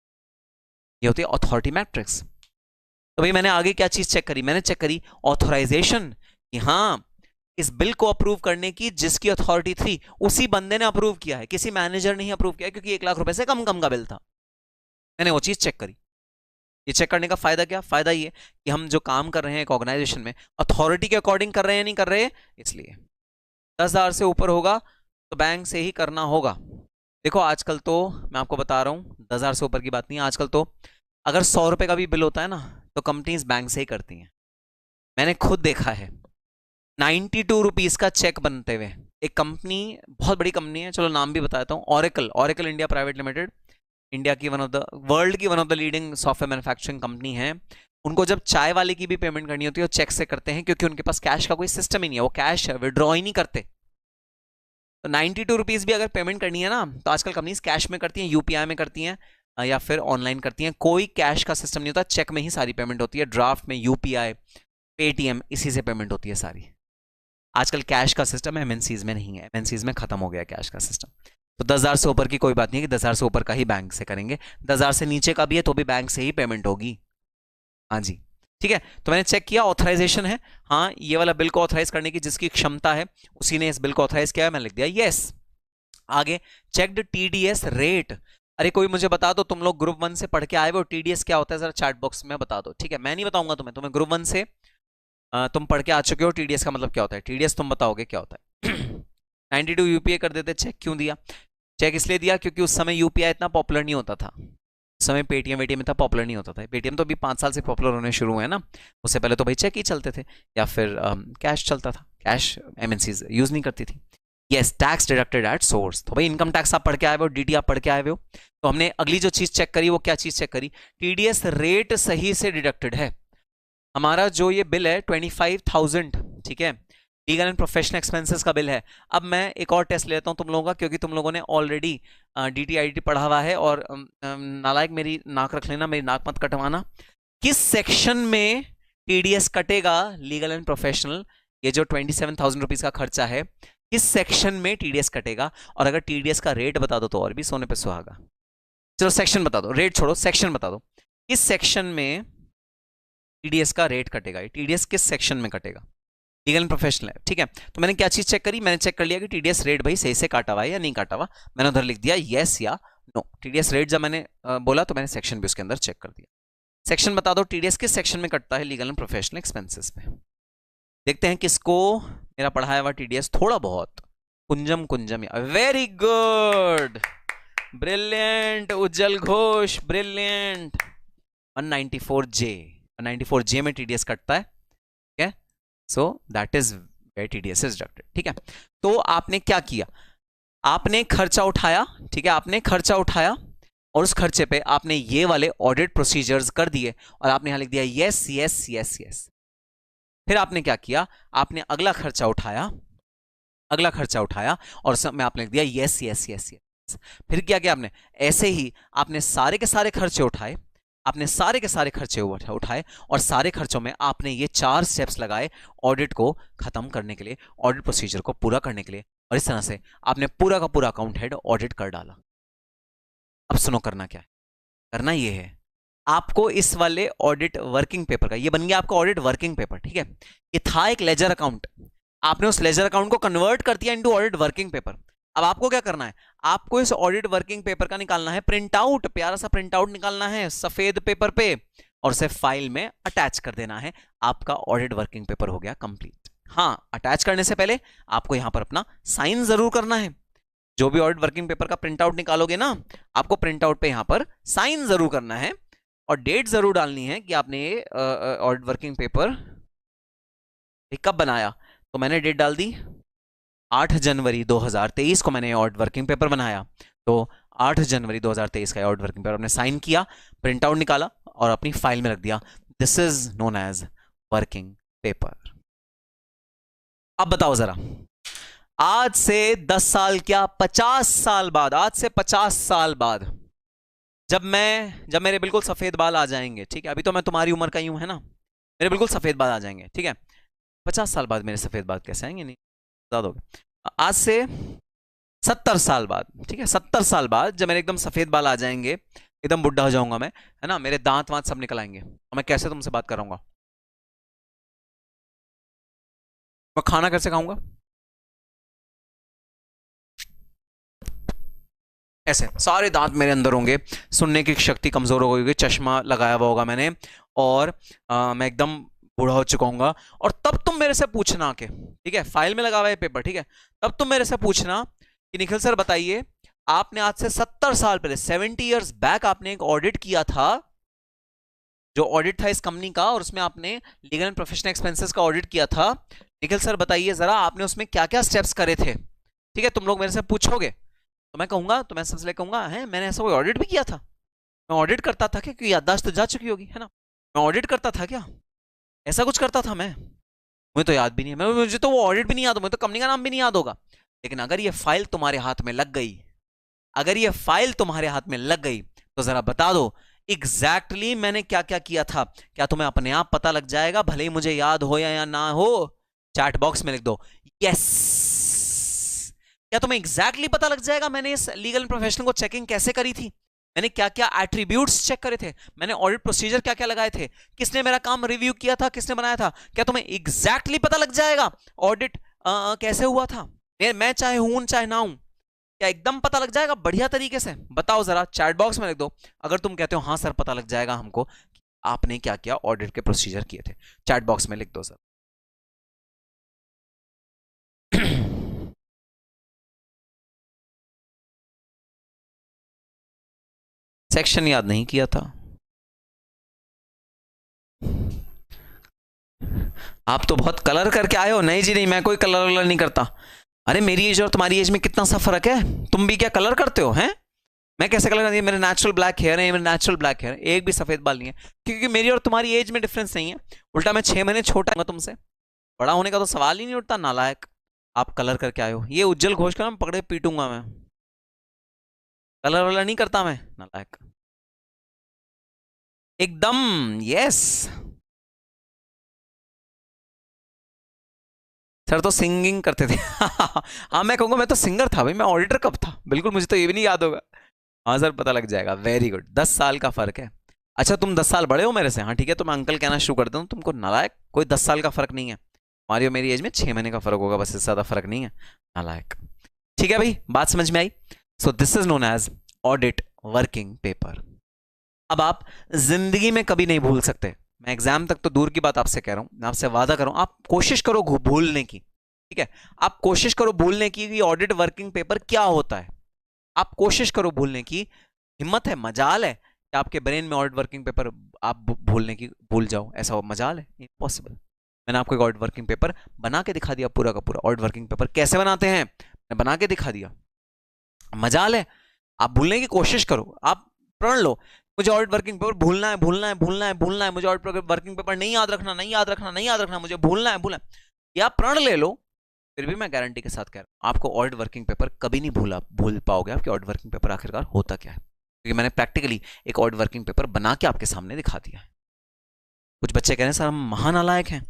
ये होती है अथॉरिटी मैट्रिक्स। तो भाई मैंने आगे क्या चीज चेक करी, मैंने चेक करी ऑथराइजेशन, कि हाँ इस बिल को अप्रूव करने की जिसकी अथॉरिटी थी उसी बंदे ने अप्रूव किया है, किसी मैनेजर ने ही अप्रूव किया, क्योंकि 1 लाख रुपए से कम कम का बिल था, मैंने वो चीज चेक करी। ये चेक करने का फायदा क्या, फायदा ये कि हम जो काम कर रहे हैं एक ऑर्गेनाइजेशन में अथॉरिटी के अकॉर्डिंग कर रहे हैं, नहीं कर रहे, इसलिए 10,000 से ऊपर होगा तो बैंक से ही करना होगा। देखो आजकल तो मैं आपको बता रहा हूँ 10,000 से ऊपर की बात नहीं है, आजकल तो अगर 100 रुपए का भी बिल होता है ना तो कंपनीज बैंक से ही करती हैं, मैंने खुद देखा है। 92 रुपीज का चेक बनते हुए एक कंपनी, बहुत बड़ी कंपनी है, चलो नाम भी बता देता हूँ, oracle, oracle India private limited, India की वन ऑफ द वर्ल्ड की one of the leading software manufacturing company है। उनको जब चाय वाले की भी पेमेंट करनी होती है वो चेक से करते हैं, क्योंकि उनके पास कैश का कोई सिस्टम ही नहीं है, वो कैश विड्रॉ ही नहीं करते। तो 92 रुपीज भी अगर पेमेंट करनी है ना तो आजकल कंपनीज कैश में करती हैं, यूपीआई में करती हैं, या फिर ऑनलाइन करती हैं, कोई कैश का सिस्टम नहीं होता, चेक में ही सारी पेमेंट होती है, ड्राफ्ट में, यूपीआई, पेटीएम, इसी से पेमेंट होती है सारी। आजकल कैश का सिस्टम एमएनसीज में नहीं है, एमएनसीज में खत्म हो गया कैश का सिस्टम। तो 10,000 से ऊपर की कोई बात नहीं है कि 10,000 से ऊपर का ही बैंक से करेंगे, 10,000 से नीचे का भी है तो भी बैंक से ही पेमेंट होगी। हाँ जी, ठीक है। तो मैंने चेक किया, ऑथराइजेशन है, हाँ ये वाला बिल को ऑथराइज करने की जिसकी क्षमता है उसी ने इस बिल को ऑथराइज किया है, मैंने लिख दिया यस। आगे चेक्ड टीडीएस रेट। अरे कोई मुझे बता दो, तुम लोग ग्रुप 1 से पढ़ के आए हो, टीडीएस क्या होता है जरा चैट बॉक्स में बता दो, ठीक है। मैं नहीं बताऊंगा तुम्हें ग्रुप 1 से तुम पढ़ के आ चुके हो, टीडीएस का मतलब क्या होता है, टीडीएस तुम बताओगे क्या होता है। 92 यूपीए कर देते, चेक क्यों दिया, चेक इसलिए दिया क्योंकि उस समय यूपीआई इतना पॉपुलर नहीं होता था, उस समय पेटीएम वेटीएम इतना पॉपुलर नहीं होता था, पेटीएम तो अभी 5 साल से पॉपुलर होने शुरू हुए हैं ना, उससे पहले तो भाई चेक ही चलते थे या फिर कैश चलता था, कैश एमएनसीज यूज नहीं करती थी। Yes, tax deducted at source, तो भाई इनकम टैक्स आप पढ़ के आए हो, डीटी आप पढ़ के आए हो, तो हमने अगली जो चीज चेक करी वो क्या चीज चेक करी, टीडीएस रेट सही से डिडक्टेड है। हमारा जो ये बिल है 25,000, ठीक है, लीगल एंड प्रोफेशनल एक्सपेंसेस का बिल है। अब मैं एक और टेस्ट लेता हूं तुम लोगों का, क्योंकि तुम लोगों ने ऑलरेडी डीटीआईटी पढ़ा हुआ है, और नालायक मेरी नाक रख लेना, मेरी नाक मत कटवाना। किस सेक्शन में टीडीएस कटेगा लीगल एंड प्रोफेशनल, ये जो 27,000 रुपीज का खर्चा है, किस सेक्शन में टीडीएस कटेगा, और अगर टीडीएस का रेट बता दो तो और भी सोने पे सुहागा। चलो सेक्शन बता दो, रेट छोड़ो, सेक्शन बता दो, किस सेक्शन में टीडीएस का रेट कटेगा, टीडीएस किस सेक्शन में कटेगा, लीगल एंड प्रोफेशनल है, ठीक है। तो मैंने क्या चीज चेक करी, मैंने चेक कर लिया कि टीडीएस रेट भाई सही से काटा हुआ है या नहीं काटा हुआ, मैंने उधर लिख दिया यस या नो। टीडीएस रेट जब मैंने बोला तो मैंने सेक्शन भी उसके अंदर चेक कर दिया। सेक्शन बता दो, टीडीएस किस सेक्शन में कटता है लीगल एंड प्रोफेशनल एक्सपेंसेस में। देखते हैं किसको मेरा पढ़ाया हुआ टीडीएस थोड़ा बहुत कुंजम कुंजम, very good, brilliant Ujjwal Ghosh, brilliant. 194J में टीडीएस कटता है, ठीक है, so that is where TDS is deducted, ठीक है। तो आपने क्या किया, आपने खर्चा उठाया, ठीक है, आपने खर्चा उठाया और उस खर्चे पे आपने ये वाले ऑडिट प्रोसीजर्स कर दिए और आपने यहां लिख दिया यस यस यस यस। फिर आपने क्या किया, आपने अगला खर्चा उठाया, अगला खर्चा उठाया और सब में आपने लिख दिया यस यस यस यस। फिर क्या किया आपने, ऐसे ही आपने सारे के सारे खर्चे उठाए, आपने सारे के सारे खर्चे उठाए और सारे खर्चों में आपने ये 4 स्टेप्स लगाए ऑडिट को खत्म करने के लिए, ऑडिट प्रोसीजर को पूरा करने के लिए, और इस तरह से आपने पूरा का पूरा अकाउंट हेड ऑडिट कर डाला। अब सुनो करना क्या है, करना ये है, आपको इस वाले ऑडिट वर्किंग पेपर का, ये बन गया आपका ऑडिट वर्किंग पेपर, ठीक है, ये था एक लेजर अकाउंट, आपने उस लेजर अकाउंट को कन्वर्ट कर दिया इनटू ऑडिट वर्किंग पेपर। अब आपको क्या करना है, आपको इस ऑडिट वर्किंग पेपर का निकालना है प्रिंट आउट, प्यारा सा प्रिंट आउट निकालना है सफेद पेपर पे और उसे फाइल में अटैच कर देना है। आपका ऑडिट वर्किंग पेपर हो गया कंप्लीट। हाँ, अटैच करने से पहले आपको यहां पर अपना साइन जरूर करना है। जो भी ऑडिट वर्किंग पेपर का प्रिंट आउट निकालोगे ना, आपको प्रिंट आउट पे यहां पर साइन जरूर करना है और डेट जरूर डालनी है कि आपने ऑडिट वर्किंग पेपर कब बनाया। तो मैंने डेट डाल दी 8 जनवरी 2023 को मैंने ऑडिट वर्किंग पेपर बनाया, तो 8 जनवरी 2023 का ऑडिट वर्किंग पेपर आपने साइन किया, प्रिंट आउट निकाला और अपनी फाइल में रख दिया। This is known as working paper. अब बताओ जरा, आज से 10 साल क्या 50 साल बाद, आज से 50 साल बाद जब मेरे बिल्कुल सफेद बाल आ जाएंगे, ठीक है, अभी तो मैं तुम्हारी उम्र का ही हूं है ना, मेरे बिल्कुल सफेद बाल आ जाएंगे, ठीक है, 50 साल बाद मेरे सफेद बाल कैसे आएंगे, नहीं बता दोगे। आज से 70 साल बाद, ठीक है, 70 साल बाद जब मेरे एकदम सफेद बाल आ जाएंगे, एकदम बुढ़ा हो जाऊंगा मैं, है ना, मेरे दांत वांत सब निकल आएंगे और मैं कैसे तुमसे बात करूंगा, मैं खाना कैसे खाऊंगा, ऐसे सारे दांत मेरे अंदर होंगे, सुनने की शक्ति कमजोर हो गई होगी, चश्मा लगाया हुआ होगा मैंने और मैं एकदम बूढ़ा हो चुका हूँ। और तब तुम मेरे से पूछना के, ठीक है, फाइल में लगा हुआ है पेपर, ठीक है, तब तुम मेरे से पूछना कि निखिल सर बताइए, आपने आज से 70 साल पहले 70 इयर्स बैक आपने एक ऑडिट किया था, जो ऑडिट था इस कंपनी का और उसमें आपने लीगल एंड प्रोफेशनल एक्सपेंसेस का ऑडिट किया था, निखिल सर बताइए जरा आपने उसमें क्या क्या स्टेप्स करे थे, ठीक है, तुम लोग मेरे से पूछोगे तो मैं कहूंगा, तो मैं सबसे कहूंगा है मैंने ऐसा कोई ऑडिट भी किया था, मैं ऑडिट करता था क्या, क्योंकि याददाश्त तो जा चुकी होगी है ना, मैं ऑडिट करता था क्या, ऐसा कुछ करता था मैं, मुझे तो याद भी नहीं है, मुझे तो वो ऑडिट भी नहीं याद, मुझे तो कंपनी का नाम भी नहीं याद होगा। लेकिन अगर ये फाइल तुम्हारे हाथ में लग गई, अगर ये फाइल तुम्हारे हाथ में लग गई तो जरा बता दो एग्जैक्टली मैंने क्या क्या किया था। क्या तुम्हें अपने आप पता लग जाएगा, भले ही मुझे याद हो या ना हो, चैट बॉक्स में लिख दो यस। क्या तुम्हें एग्जैक्टली पता लग जाएगा मैंने इस लीगल एंड प्रोफेशनल को चेकिंग कैसे करी थी, मैंने क्या क्या एट्रीब्यूट्स चेक करे थे, मैंने ऑडिट प्रोसीजर क्या क्या लगाए थे, किसने मेरा काम रिव्यू किया था, किसने बनाया था, क्या तुम्हें एग्जैक्टली पता लग जाएगा ऑडिट कैसे हुआ था, मैं चाहे हूं चाहे ना हूं, क्या एकदम पता लग जाएगा बढ़िया तरीके से? बताओ जरा, चैट बॉक्स में लिख दो अगर तुम कहते हो हाँ सर पता लग जाएगा हमको कि आपने क्या क्या ऑडिट के प्रोसीजर किए थे। चैट बॉक्स में लिख दो सर। सेक्शन याद नहीं किया था। आप तो बहुत कलर करके आए हो। नहीं जी नहीं, मैं कोई कलर वलर नहीं करता। अरे मेरी एज और तुम्हारी एज में कितना सा फर्क है, तुम भी क्या कलर करते हो हैं? मैं कैसे कलर करती हूँ? मेरे नेचुरल ब्लैक हेयर है, मेरे नेचुरल ब्लैक हेयर, एक भी सफेद बाल नहीं है, क्योंकि मेरी और तुम्हारी एज में डिफरेंस नहीं है। उल्टा मैं 6 महीने छोटा हूँ तुमसे, बड़ा होने का तो सवाल ही नहीं उठता। नालायक, आप कलर करके आए हो। ये उज्जवल घोष का मैं पकड़े पीटूंगा मैं, कलर वलर नहीं करता मैं, नालायक एकदम। यस सर, तो सिंगिंग करते थे। हाँ मैं कहूंगा मैं तो सिंगर था भाई, मैं ऑडिटर कब था, बिल्कुल मुझे तो ये भी नहीं याद होगा। हाँ सर पता लग जाएगा, वेरी गुड। 10 साल का फर्क है। अच्छा तुम 10 साल बड़े हो मेरे से? हाँ ठीक है, तो मैं अंकल कहना शुरू कर देता हूँ तुमको। नालायक, कोई 10 साल का फर्क नहीं है, हमारी और मेरी एज में 6 महीने का फर्क होगा बस, इससे ज्यादा फर्क नहीं है। नालायक। ठीक है भाई, बात समझ में आई? So this is known as audit working paper. अब आप जिंदगी में कभी नहीं भूल सकते, मैं एग्जाम तक तो दूर की बात आपसे कह रहा हूं, मैं आपसे वादा कर रहा हूं, आप कोशिश करो भूलने की। ठीक है, आप कोशिश करो भूलने की कि ऑडिट वर्किंग पेपर क्या होता है। आप कोशिश करो भूलने की, हिम्मत है, मजाल है कि आपके ब्रेन में ऑडिट वर्किंग पेपर आप भूलने की भूल जाओ, ऐसा मजाल है? इम्पॉसिबल। मैंने आपको एक ऑडिट वर्किंग पेपर बना के दिखा दिया, पूरा का पूरा ऑडिट वर्किंग पेपर कैसे बनाते हैं मैं बना के दिखा दिया। मजाल है, आप भूलने की कोशिश करो, आप प्रण लो मुझे ऑडिट वर्किंग पेपर भूलना है, भूलना है, भूलना है, भूलना है, मुझे ऑडिट वर्किंग पेपर नहीं याद रखना, नहीं याद रखना, नहीं याद रखना, मुझे भूलना है, भूलना है। या प्रण ले लो, फिर भी मैं गारंटी के साथ कह रहा हूं आपको ऑडिट वर्किंग पेपर कभी नहीं भूल पाओगे आपके ऑडिट वर्किंग पेपर आखिरकार होता क्या है, क्योंकि मैंने प्रैक्टिकली एक ऑडिट वर्किंग पेपर बना के आपके सामने दिखा दिया है। कुछ बच्चे कह रहे हैं सर हम महानालायक हैं,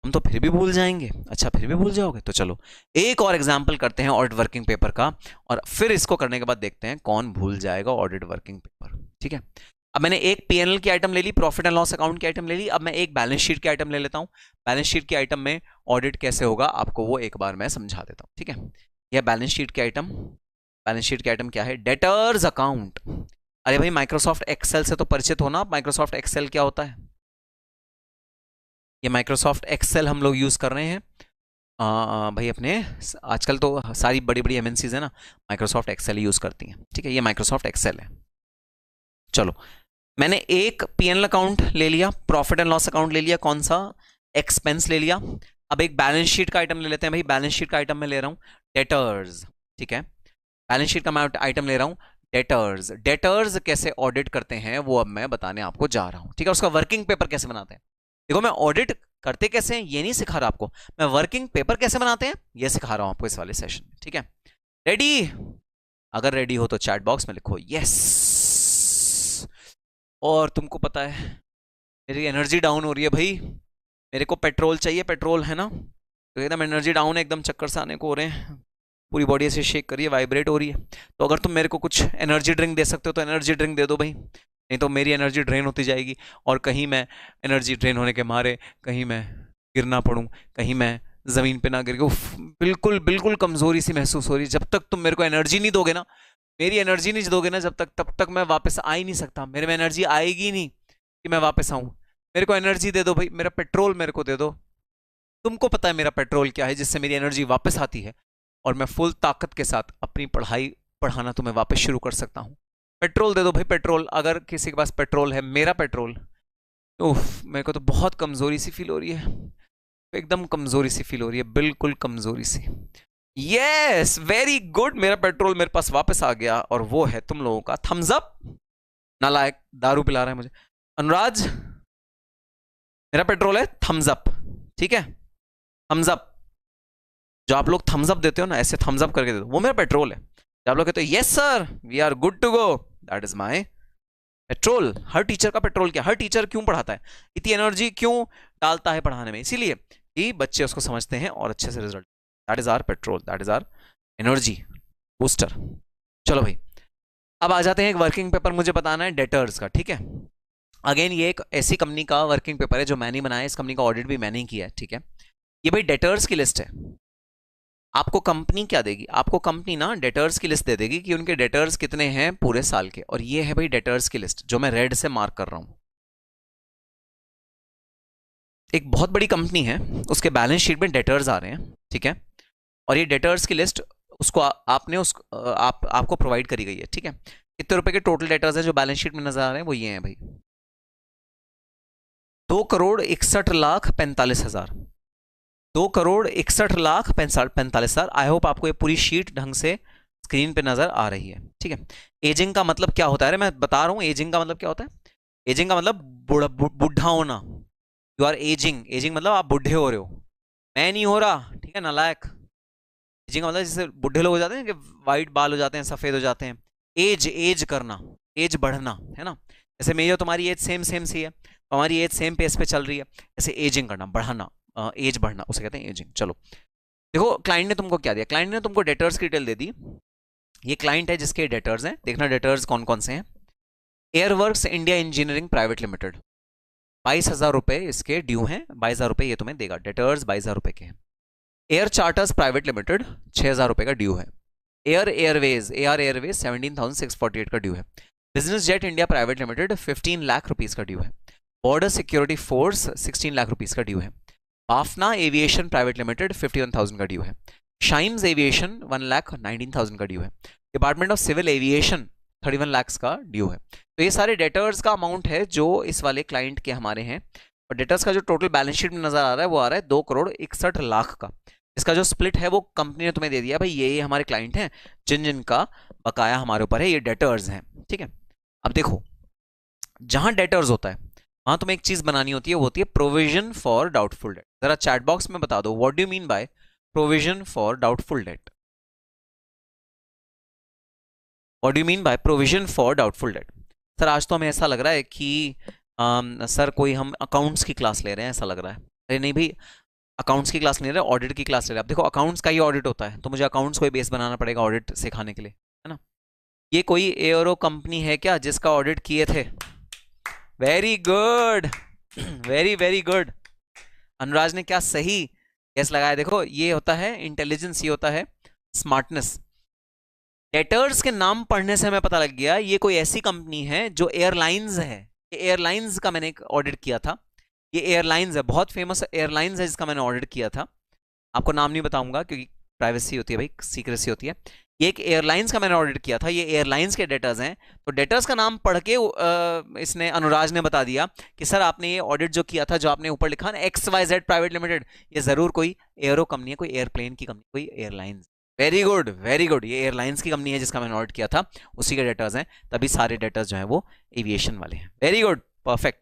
हम तो फिर भी भूल जाएंगे। अच्छा फिर भी भूल जाओगे, तो चलो एक और एग्जाम्पल करते हैं ऑडिट वर्किंग पेपर का, और फिर इसको करने के बाद देखते हैं कौन भूल जाएगा ऑडिट वर्किंग पेपर। ठीक है, अब मैंने एक पीएनएल की आइटम ले ली, प्रॉफिट एंड लॉस अकाउंट की आइटम ले ली, अब मैं एक बैलेंस शीट की आइटम ले लेता हूं। बैलेंस शीट की आइटम में ऑडिट कैसे होगा आपको वो एक बार मैं समझा देता हूं। ठीक है, यह बैलेंस शीट की आइटम, बैलेंस शीट की आइटम क्या है? Debtors account. अरे भाई माइक्रोसॉफ्ट एक्सेल से तो परिचित हो ना, माइक्रोसॉफ्ट एक्सेल क्या होता है? ये माइक्रोसॉफ्ट एक्सेल हम लोग यूज कर रहे हैं भाई अपने, आजकल तो सारी बड़ी बड़ी एमएनसीज है ना माइक्रोसॉफ्ट एक्सेल यूज करती हैं। ठीक है, ये माइक्रोसॉफ्ट एक्सेल है। चलो मैंने एक पीएनएल अकाउंट ले लिया, प्रॉफिट एंड लॉस अकाउंट ले लिया, कौन सा? एक्सपेंस ले लिया। अब एक बैलेंस शीट का आइटम ले लेते हैं भाई, बैलेंस शीट का आइटम मैं ले रहा हूं डेटर्स। ठीक है, बैलेंस शीट का मैं आइटम ले रहा हूं डेटर्स। डेटर्स कैसे ऑडिट करते हैं वो अब मैं बताने आपको जा रहा हूं। ठीक है, उसका वर्किंग पेपर कैसे बनाते हैं, देखो मैं ऑडिट करते कैसे हैं ये नहीं सिखा रहा आपको, मैं वर्किंग पेपर कैसे बनाते हैं ये सिखा रहा हूं आपको इस वाले सेशन में। ठीक है, रेडी? अगर रेडी हो तो चैट बॉक्स में लिखो यस। और तुमको पता है मेरी एनर्जी डाउन हो रही है भाई, मेरे को पेट्रोल चाहिए, पेट्रोल है ना, तो एकदम एनर्जी डाउन है, एकदम चक्कर से आने को हो रहे हैं, पूरी बॉडी ऐसे शेक करिए, वाइब्रेट हो रही है। तो अगर तुम मेरे को कुछ एनर्जी ड्रिंक दे सकते हो तो एनर्जी ड्रिंक दे दो भाई, नहीं तो मेरी एनर्जी ड्रेन होती जाएगी, और कहीं मैं एनर्जी ड्रेन होने के मारे कहीं मैं गिर ना पड़ूं, कहीं मैं जमीन पे ना गिर के। बिल्कुल बिल्कुल कमजोरी सी महसूस हो रही है। जब तक तुम मेरे को एनर्जी नहीं दोगे ना, मेरी एनर्जी नहीं दोगे ना जब तक, तब तक मैं वापस आ ही नहीं सकता, मेरे में एनर्जी आएगी नहीं कि मैं वापस आऊं। मेरे को एनर्जी दे दो भाई, मेरा पेट्रोल मेरे को दे दो। तुमको पता है मेरा पेट्रोल क्या है जिससे मेरी एनर्जी वापस आती है, और मैं फुल ताकत के साथ अपनी पढ़ाई पढ़ाना तुम्हें वापस शुरू कर सकता हूं। पेट्रोल दे दो भाई, पेट्रोल। अगर किसी के पास पेट्रोल है, मेरा पेट्रोल। उफ, मेरे को तो बहुत कमजोरी सी फील हो रही है, एकदम कमजोरी सी फील हो रही है, बिल्कुल कमजोरी सी। यस वेरी गुड, मेरा पेट्रोल मेरे पास वापस आ गया, और वो है तुम लोगों का थम्स अप। नालायक दारू पिला रहा है मुझे। अनुराज मेरा पेट्रोल है थम्स अप। ठीक है, थम्स अप। जो आप लोग थम्स अप देते हो ना, ऐसे थम्स अप करके दे दो, वो मेरा पेट्रोल है। जो आप लोग कहते हो yes sir we are good to go, that is my petrol. हर टीचर का पेट्रोल क्या, हर टीचर क्यों पढ़ाता है, इतनी एनर्जी क्यों डालता है पढ़ाने में? इसीलिए कि बच्चे उसको समझते हैं और अच्छे से result. That is our petrol, that is our energy booster. चलो भाई, अब आ जाते हैं एक वर्किंग पेपर मुझे बताना है डेटर्स का, ठीक है। अगेन ये एक ऐसी कंपनी का वर्किंग पेपर है जो मैंने बनाया है, इस कंपनी का ऑडिट भी मैंने ही किया है, ठीक है। ये भाई डेटर्स की लिस्ट है। आपको कंपनी क्या देगी, आपको कंपनी ना डेटर्स की लिस्ट दे देगी कि उनके डेटर्स कितने हैं पूरे साल के, और ये है भाई डेटर्स की लिस्ट जो मैं रेड से मार्क कर रहा हूं। एक बहुत बड़ी कंपनी है, उसके बैलेंस शीट में डेटर्स आ रहे हैं, ठीक है। और ये डेटर्स की लिस्ट उसको आपने आपको प्रोवाइड करी गई है, ठीक है। कितने रुपए के टोटल डेटर्स हैं जो बैलेंस शीट में नजर आ रहे हैं, वो ये हैं भाई, 2,61,45,000, 2,61,45,000। आई होप आपको ये पूरी शीट ढंग से स्क्रीन पे नजर आ रही है, ठीक है। एजिंग का मतलब क्या होता है, अरे मैं बता रहा हूँ एजिंग का मतलब क्या होता है। एजिंग का मतलब बुढ़ा होना। यू आर एजिंग, एजिंग मतलब आप बुढ़े हो रहे हो, मैं नहीं हो रहा, ठीक है नालायक। एजिंग का मतलब जैसे बुढ़े लोग हो जाते हैं कि वाइट बाल हो जाते हैं, सफेद हो जाते हैं। एज, एज करना, एज बढ़ना, है ना। जैसे मेरी और तुम्हारी एज सेम सेम सी है, हमारी एज सेम पेस पे चल रही है, ऐसे एजिंग करना, बढ़ाना, एज बढ़ना, उसे कहते हैं एजिंग। चलो देखो, क्लाइंट ने तुमको क्या दिया, क्लाइंट ने तुमको डेटर्स की डिटेल दे दी। ये क्लाइंट है जिसके डेटर्स हैं, देखना डेटर्स कौन कौन से हैं। एयरवर्क्स इंडिया इंजीनियरिंग प्राइवेट लिमिटेड, 22,000 रुपए इसके ड्यू हैं, 22,000 रुपए ये तुम्हें देगा, डेटर्स 22,000 रुपए के हैं। एयर चार्टर्स प्राइवेट लिमिटेड 6,000 रुपए का ड्यू है। एयर एयरवेज, एआर एयरवेज 17,648 का ड्यू है। Business jet India private limited 15 lakh rupees का ड्यू है। Border security force 16 lakh rupees का ड्यू है। बाफना एविएशन प्राइवेट लिमिटेड 51,000 का ड्यू है। शाइम्स एविएशन 1,19,000 का ड्यू है। Department of civil aviation 31 lakh का ड्यू है। तो ये सारे डेटर्स का अमाउंट है जो इस वाले क्लाइंट के हमारे हैं। और डेटर्स का जो टोटल बैलेंस शीट में नजर आ रहा है वो आ रहा है 2,61,00,000 का। इसका जो स्प्लिट है वो कंपनी ने तुम्हें दे दिया भाई, ये हमारे क्लाइंट हैं जिन जिनका बकाया हमारे ऊपर है, ये डेटर्स हैं, ठीक है। अब देखो, जहां डेटर्स होता है वहां तुम्हें एक चीज बनानी होती है, वो होती है प्रोविजन फॉर डाउटफुल डेट। जरा चैट बॉक्स में बता दो, what do you mean by provision for doubtful date. What do you mean by provision for doubtful date. Sir आज तो हमें ऐसा लग रहा है कि सर कोई हम अकाउंट्स की क्लास ले रहे हैं, ऐसा लग रहा है। अरे नहीं भाई, अकाउंट्स की क्लास नहीं ले रहे, ऑडिट की क्लास ले रहे हैं। अब देखो, अकाउंट्स का ही ऑडिट होता है, तो मुझे अकाउंट्स को ही बेस बनाना पड़ेगा ऑडिट सिखाने के लिए, है ना। ये कोई एयरो कंपनी है क्या जिसका ऑडिट किए थे? Very good, very very good. Anuraj ने क्या सही गैस लगाया। देखो, ये होता है इंटेलिजेंस, ये होता है स्मार्टनेस। डेटर्स के नाम पढ़ने से हमें पता लग गया ये कोई ऐसी कंपनी है जो एयरलाइंस है। ये एयरलाइंस का मैंने एक ऑडिट किया था। ये एयरलाइंस है, बहुत फेमस एयरलाइंस है जिसका मैंने ऑडिट किया था। आपको नाम नहीं बताऊंगा क्योंकि प्राइवेसी होती है भाई, सीक्रेसी होती है। ये एक एयरलाइंस का मैंने ऑडिट किया था, ये एयरलाइंस के डेटर्स हैं। तो डेटर्स का नाम पढ़ के इसने अनुराज ने बता दिया कि सर आपने ये ऑडिट जो किया था, जो आपने ऊपर लिखा ना XYZ प्राइवेट लिमिटेड, ये जरूर कोई एयरो कंपनी है, कोई एयरप्लेन की कंपनी, कोई airlines. Very good very good, ये एयरलाइंस की कंपनी है जिसका मैंने ऑडिट किया था, उसी के डेटर्स हैं, तभी सारे डेटर्स जो हैं वो एविएशन वाले हैं। Very good, perfect.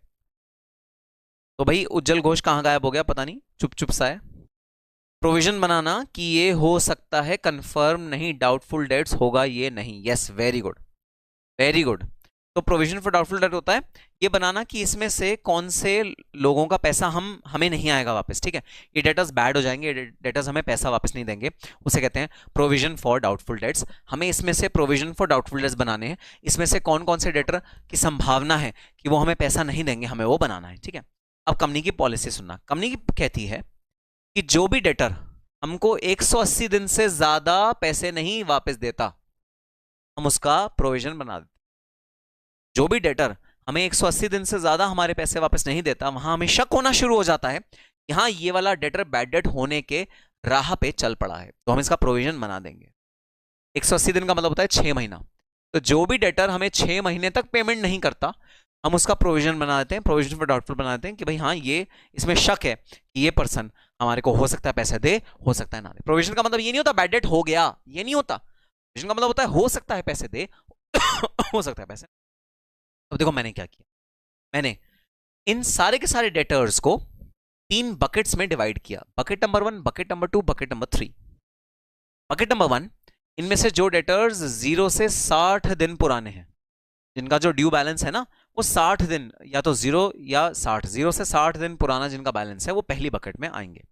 तो भाई उज्जवल घोष कहाँ गायब हो गया, पता नहीं, चुप चुप सा है। प्रोविजन बनाना कि ये हो सकता है कंफर्म नहीं, डाउटफुल डेट्स होगा ये नहीं। Yes, very good very good. तो प्रोविजन फॉर डाउटफुल डेट होता है ये बनाना कि इसमें से कौन से लोगों का पैसा हमें नहीं आएगा वापस, ठीक है। ये डेटर्स बैड हो जाएंगे, ये डेटर्स हमें पैसा वापस नहीं देंगे, उसे कहते हैं प्रोविजन फॉर डाउटफुल डेट्स। हमें इसमें से प्रोविजन फॉर डाउटफुल डेट्स बनाने हैं, इसमें से कौन कौन से डेटर की संभावना है कि वो हमें पैसा नहीं देंगे, हमें वो बनाना है, ठीक है। अब कंपनी की पॉलिसी सुनना, कंपनी की कहती है कि जो भी डेटर हमको 180 दिन से ज्यादा पैसे नहीं वापस देता, हम उसका प्रोविजन बना देते। जो भी डेटर हमें 180 दिन से ज्यादा हमारे पैसे वापस नहीं देता, वहां हमें शक होना शुरू हो जाता है कि हाँ ये वाला डेटर बैड डेट होने के राह पे चल पड़ा है, तो हम इसका प्रोविजन बना देंगे। 180 दिन का मतलब होता है 6 महीना। तो जो भी डेटर हमें 6 महीने तक पेमेंट नहीं करता, हम उसका प्रोविजन बना देते हैं, प्रोविजन फॉर डाउटफुल बना देते हैं कि भाई हाँ ये इसमें शक है कि ये पर्सन हमारे को हो सकता है पैसे दे, हो सकता है ना दे। प्रोविजन का मतलब ये नहीं होता बैड डेट हो गया, ये नहीं होता। प्रोविजन का मतलब होता है हो सकता है पैसे दे हो सकता है पैसे। अब देखो मैंने क्या किया, मैंने इन सारे के सारे डेटर्स को 3 बकेट्स में डिवाइड किया। Bucket number 1, bucket number 2, bucket number 3। Bucket number 1, इनमें से जो डेटर्स 0 से 60 दिन पुराने हैं, जिनका जो ड्यू बैलेंस है ना वो 60 दिन या तो 0 या 60, 0 से 60 दिन पुराना जिनका बैलेंस है, वो पहली बकेट में आएंगे।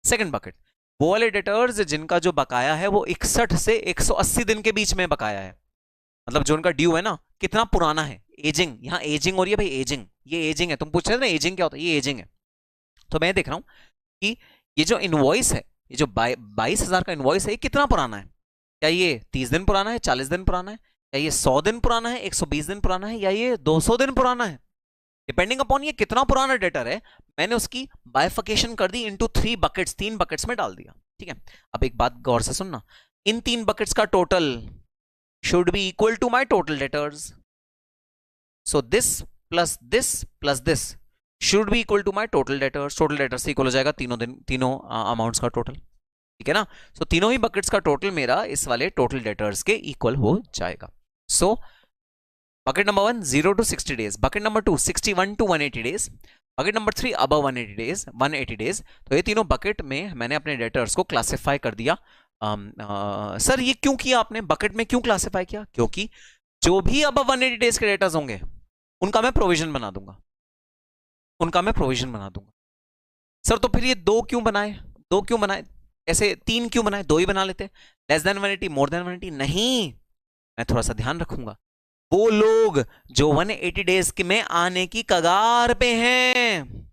सेकंड बकेट, वो वाले डेटर्स जिनका जो बकाया है वो 61 से 180 दिन के बीच में बकाया है, मतलब जो उनका ड्यू है ना, कितना पुराना है, एजिंग, यहाँ एजिंग हो रही है भाई, एजिंग, ये एजिंग है, तुम पूछ रहे थे ना एजिंग क्या होता है, ये एजिंग है। तो मैं देख रहा हूं कि ये जो इनवॉइस है, ये जो 22,000 का इनवॉइस है, ये कितना पुराना है, क्या ये 30 दिन पुराना है, 40 दिन पुराना है, क्या ये 100 दिन पुराना है, 120 दिन पुराना है, या ये 200 दिन पुराना है, डिपेंडिंग अपॉन ये कितना पुराना डेटर है, मैंने उसकी बाइफिकेशन कर दी इनटू 3 बकेट्स, 3 बकेट्स में डाल दिया। ठीक है, अब एक बात गौर से सुनना, इन 3 बकेट्स का total should be equal to my total debtors, so this plus this should be equal to my total debtors, total debtors से इक्वल हो जाएगा तीनों अमाउंट्स का टोटल, ठीक है ना। सो तीनों ही बकेट्स का टोटल मेरा इस वाले टोटल डेटर्स के इक्वल हो जाएगा। So bucket number 1 0 to 60 days, bucket number 2 61 to 180 days, bucket number 3 above 180 days। तो ये तीनों बकेट में मैंने अपने डेटर्स को क्लासिफाई कर दिया। सर ये क्यों किया आपने, बकेट में क्यों क्लासिफाई किया, क्योंकि जो भी above 180 days के डेटर्स होंगे उनका मैं प्रोविजन बना दूंगा, सर तो फिर ये 2 क्यों बनाए, ऐसे 3 क्यों बनाए, 2 ही बना लेते, लेस देन 180 मोर देन 180 नहीं, मैं थोड़ा सा ध्यान रखूंगा। वो लोग जो 180 डेज में आने की कगार पे हैं,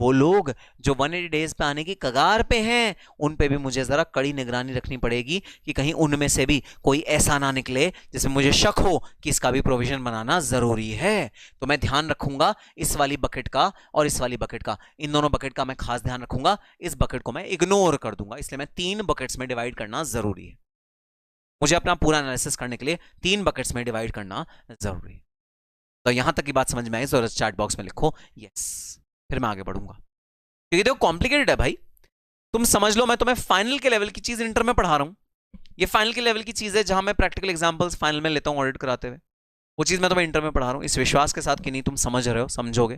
वो लोग जो 180 डेज पे आने की कगार पे हैं, उन पे भी मुझे जरा कड़ी निगरानी रखनी पड़ेगी कि कहीं उनमें से भी कोई ऐसा ना निकले जिसमें मुझे शक हो कि इसका भी प्रोविजन बनाना जरूरी है। तो मैं ध्यान रखूंगा इस वाली बकेट का और इस वाली बकेट का, इन दोनों बकेट का मैं खास ध्यान रखूंगा, इस बकेट को मैं इग्नोर कर दूंगा, इसलिए मैं 3 बकेट्स में डिवाइड करना जरूरी है, मुझे अपना पूरा एनालिसिस करने के लिए 3 बकेट्स में डिवाइड करना जरूरी है। तो यहां तक की बात समझ में आई तो चैट बॉक्स में लिखो यस, फिर मैं आगे बढ़ूंगा, क्योंकि देखो कॉम्प्लिकेटेड है भाई, तुम समझ लो मैं तुम्हें फाइनल के लेवल की चीज इंटर में पढ़ा रहा हूं, ये फाइनल के लेवल की चीज है जहां मैं प्रैक्टिकल एग्जांपल्स फाइनल में लेता हूं ऑडिट कराते हुए, वो चीज मैं तुम्हें इंटर में पढ़ा रहा हूं इस विश्वास के साथ कि नहीं तुम समझ रहे हो, समझोगे।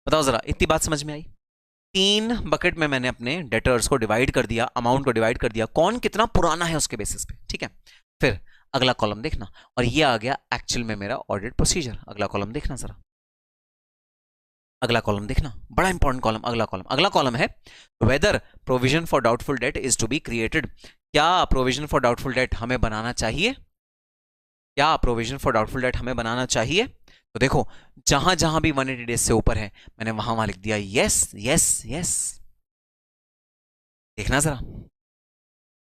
बताओ जरा, इतनी बात समझ में आई? 3 बकेट में मैंने अपने डेटर्स को डिवाइड कर दिया, अमाउंट को डिवाइड कर दिया, कौन कितना पुराना है उसके बेसिस पे, ठीक है। फिर अगला कॉलम देखना, और ये आ गया एक्चुअल में मेरा ऑडिट प्रोसीजर। अगला कॉलम देखना जरा, अगला कॉलम देखना, बड़ा इंपॉर्टेंट कॉलम, अगला कॉलम है whether provision for doubtful debt is to be created, क्या प्रोविजन फॉर डाउटफुल डेट हमें बनाना चाहिए, क्या प्रोविजन फॉर डाउटफुल डेट हमें बनाना चाहिए। तो देखो जहां जहां भी 180 डेज से ऊपर है मैंने वहां वहां लिख दिया यस यस यस। देखना जरा,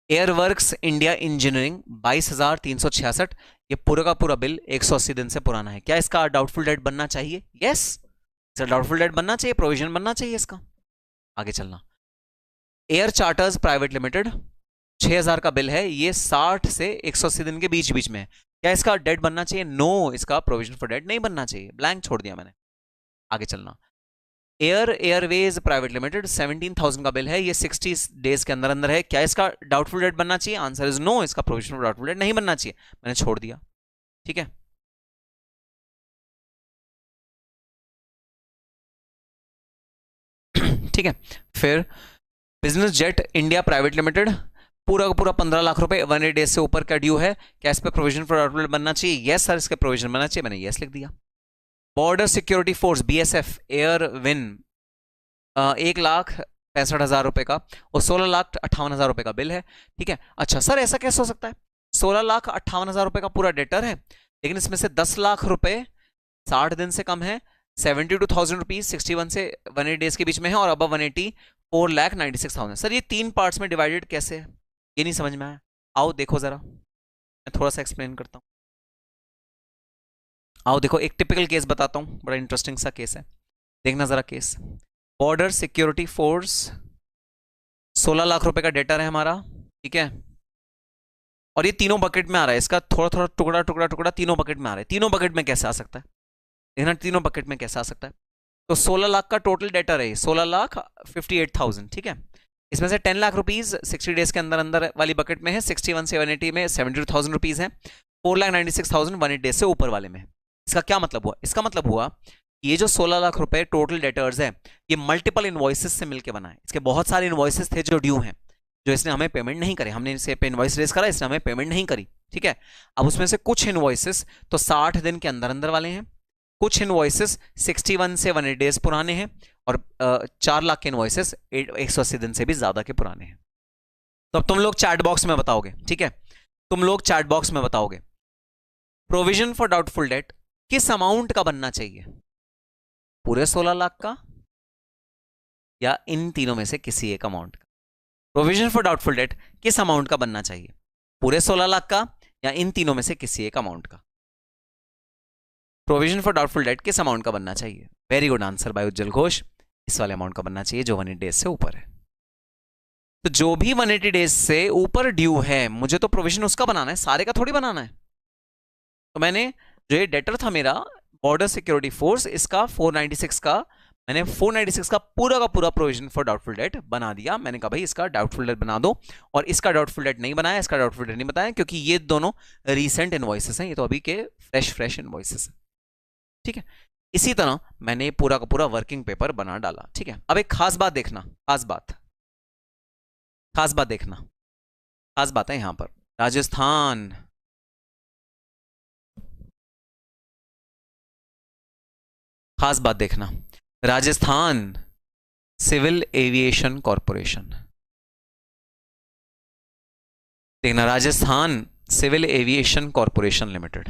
एयरवर्क्स इंडिया इंजीनियरिंग 22,366, ये पूरा का पूरा बिल 180 दिन से पुराना है, क्या इसका डाउटफुल डेट बनना चाहिए? यस, इसका डाउटफुल डेट बनना चाहिए, प्रोविजन बनना चाहिए इसका। आगे चलना, एयर चार्टर्स प्राइवेट लिमिटेड 6,000 का बिल है, ये 60 से 180 दिन के बीच बीच में है, क्या इसका डेट बनना चाहिए? नो, इसका प्रोविजन फॉर डेट नहीं बनना चाहिए, ब्लैंक छोड़ दिया मैंने। आगे चलना, एयरवेज प्राइवेट लिमिटेड 17,000 का बिल है, ये 60 डेज के अंदर अंदर है, क्या इसका डाउटफुल डेट बनना चाहिए? आंसर इज नो, इसका प्रोविजन फॉर डाउटफुल डेट नहीं बनना चाहिए, मैंने छोड़ दिया, ठीक है। ठीक है, फिर business jet India private limited पूरा का पूरा 15 लाख रुपए 180 डेज से ऊपर का ड्यू है, क्या इस पे प्रोविजन फॉर डाउटफुल बनना चाहिए? यस सर, इसके प्रोविजन बनना चाहिए, मैंने यस लिख दिया। Border security force BSF air win 1,65,000 रुपए का और 16,58,000 रुपए का बिल है, ठीक है। अच्छा सर ऐसा कैसे हो सकता है, 16,58,000 रुपए का पूरा डेटर है, लेकिन इसमें से 10 लाख रुपए 60 दिन से कम है, 72,000 रुपीज 61 से 180 डेज के बीच में है, और अब 180 4,96,000। सर ये 3 पार्ट्स में डिवाइडेड कैसे है, ये नहीं समझ में आया। आओ देखो जरा, मैं थोड़ा सा एक्सप्लेन करता हूँ। आओ देखो, एक टिपिकल केस बताता हूँ, बड़ा इंटरेस्टिंग सा केस है, देखना जरा case. Border security force 16 lakh रुपए का डेटर है हमारा, ठीक है, और ये तीनों बकेट में आ रहा है, इसका थोड़ा थोड़ा टुकड़ा टुकड़ा टुकड़ा तीनों बकेट में आ रहा है। तीनों बकेट में कैसे आ सकता है, देखना तीनों बकेट में कैसे आ सकता है। तो 16 लाख का टोटल डेटर है, 16,58,000, ठीक है। इसमें से 10 लाख रुपीज 60 डेज के अंदर अंदर वाली बकेट में है, 61 से 180 में 72,000 रुपीज है, 4,96,000 180 डेज से ऊपर वाले में है। इसका क्या मतलब हुआ, इसका मतलब हुआ ये जो 16 लाख रुपए टोटल डेटर्स है, ये मल्टीपल इनवॉइसेस से मिलकर बना है, इसके बहुत सारे इनवॉइसेस थे जो ड्यू हैं, जो इसने हमें पेमेंट नहीं करे, हमने इसे पे इनवॉइस रेज करा, इसने हमें पेमेंट नहीं करी, ठीक है। अब उसमें से कुछ इनवॉइसेस तो 60 दिन के अंदर अंदर वाले हैं, कुछ इनवॉइसेस 61 से 180 डेज पुराने हैं, और 4 लाख के इनवॉइसेस 180 दिन से भी ज्यादा के पुराने हैं। तो अब तुम लोग चैट बॉक्स में बताओगे, ठीक है, तुम लोग चैट बॉक्स में बताओगे प्रोविजन फॉर डाउटफुल डेट किस अमाउंट का बनना चाहिए, पूरे 16 लाख का या इन तीनों में से किसी एक अमाउंट का। प्रोविजन फॉर डाउटफुल डेट किस अमाउंट का बनना चाहिए, पूरे 16 लाख का या इन तीनों में से किसी एक अमाउंट का। प्रोविजन फॉर डाउटफुल डेट किस अमाउंट का बनना चाहिए? वेरी गुड आंसर बाय उज्जवल घोष, इस वाले अमाउंट का बनना चाहिए जो 180 डेज से ऊपर है। तो जो भी 180 डेज से ऊपर ड्यू है मुझे तो प्रोविजन उसका बनाना है, सारे का थोड़ी बनाना है। तो मैंने जो ये डेटर था मेरा बॉर्डर सिक्योरिटी फोर्स, इसका 496 का मैंने 496 का पूरा प्रोविजन फॉर डाउटफुल डेट बना दिया। मैंने कहा भाई इसका डाउटफुल डेट बना दो, और इसका डाउटफुल डेट नहीं बनाया, इसका डाउटफुल डेट नहीं बताया, क्योंकि ये दोनों रीसेंट इनवॉइसेस हैं, ये तो अभी के फ्रेश इनवॉइसेस हैं, ठीक है। इसी तरह मैंने पूरा का पूरा वर्किंग पेपर बना डाला, ठीक है। अब एक खास बात देखना, खास बात देखना, खास बात है यहां पर राजस्थान, खास बात देखना, राजस्थान सिविल एविएशन कॉरपोरेशन, देखना Rajasthan civil aviation corporation limited.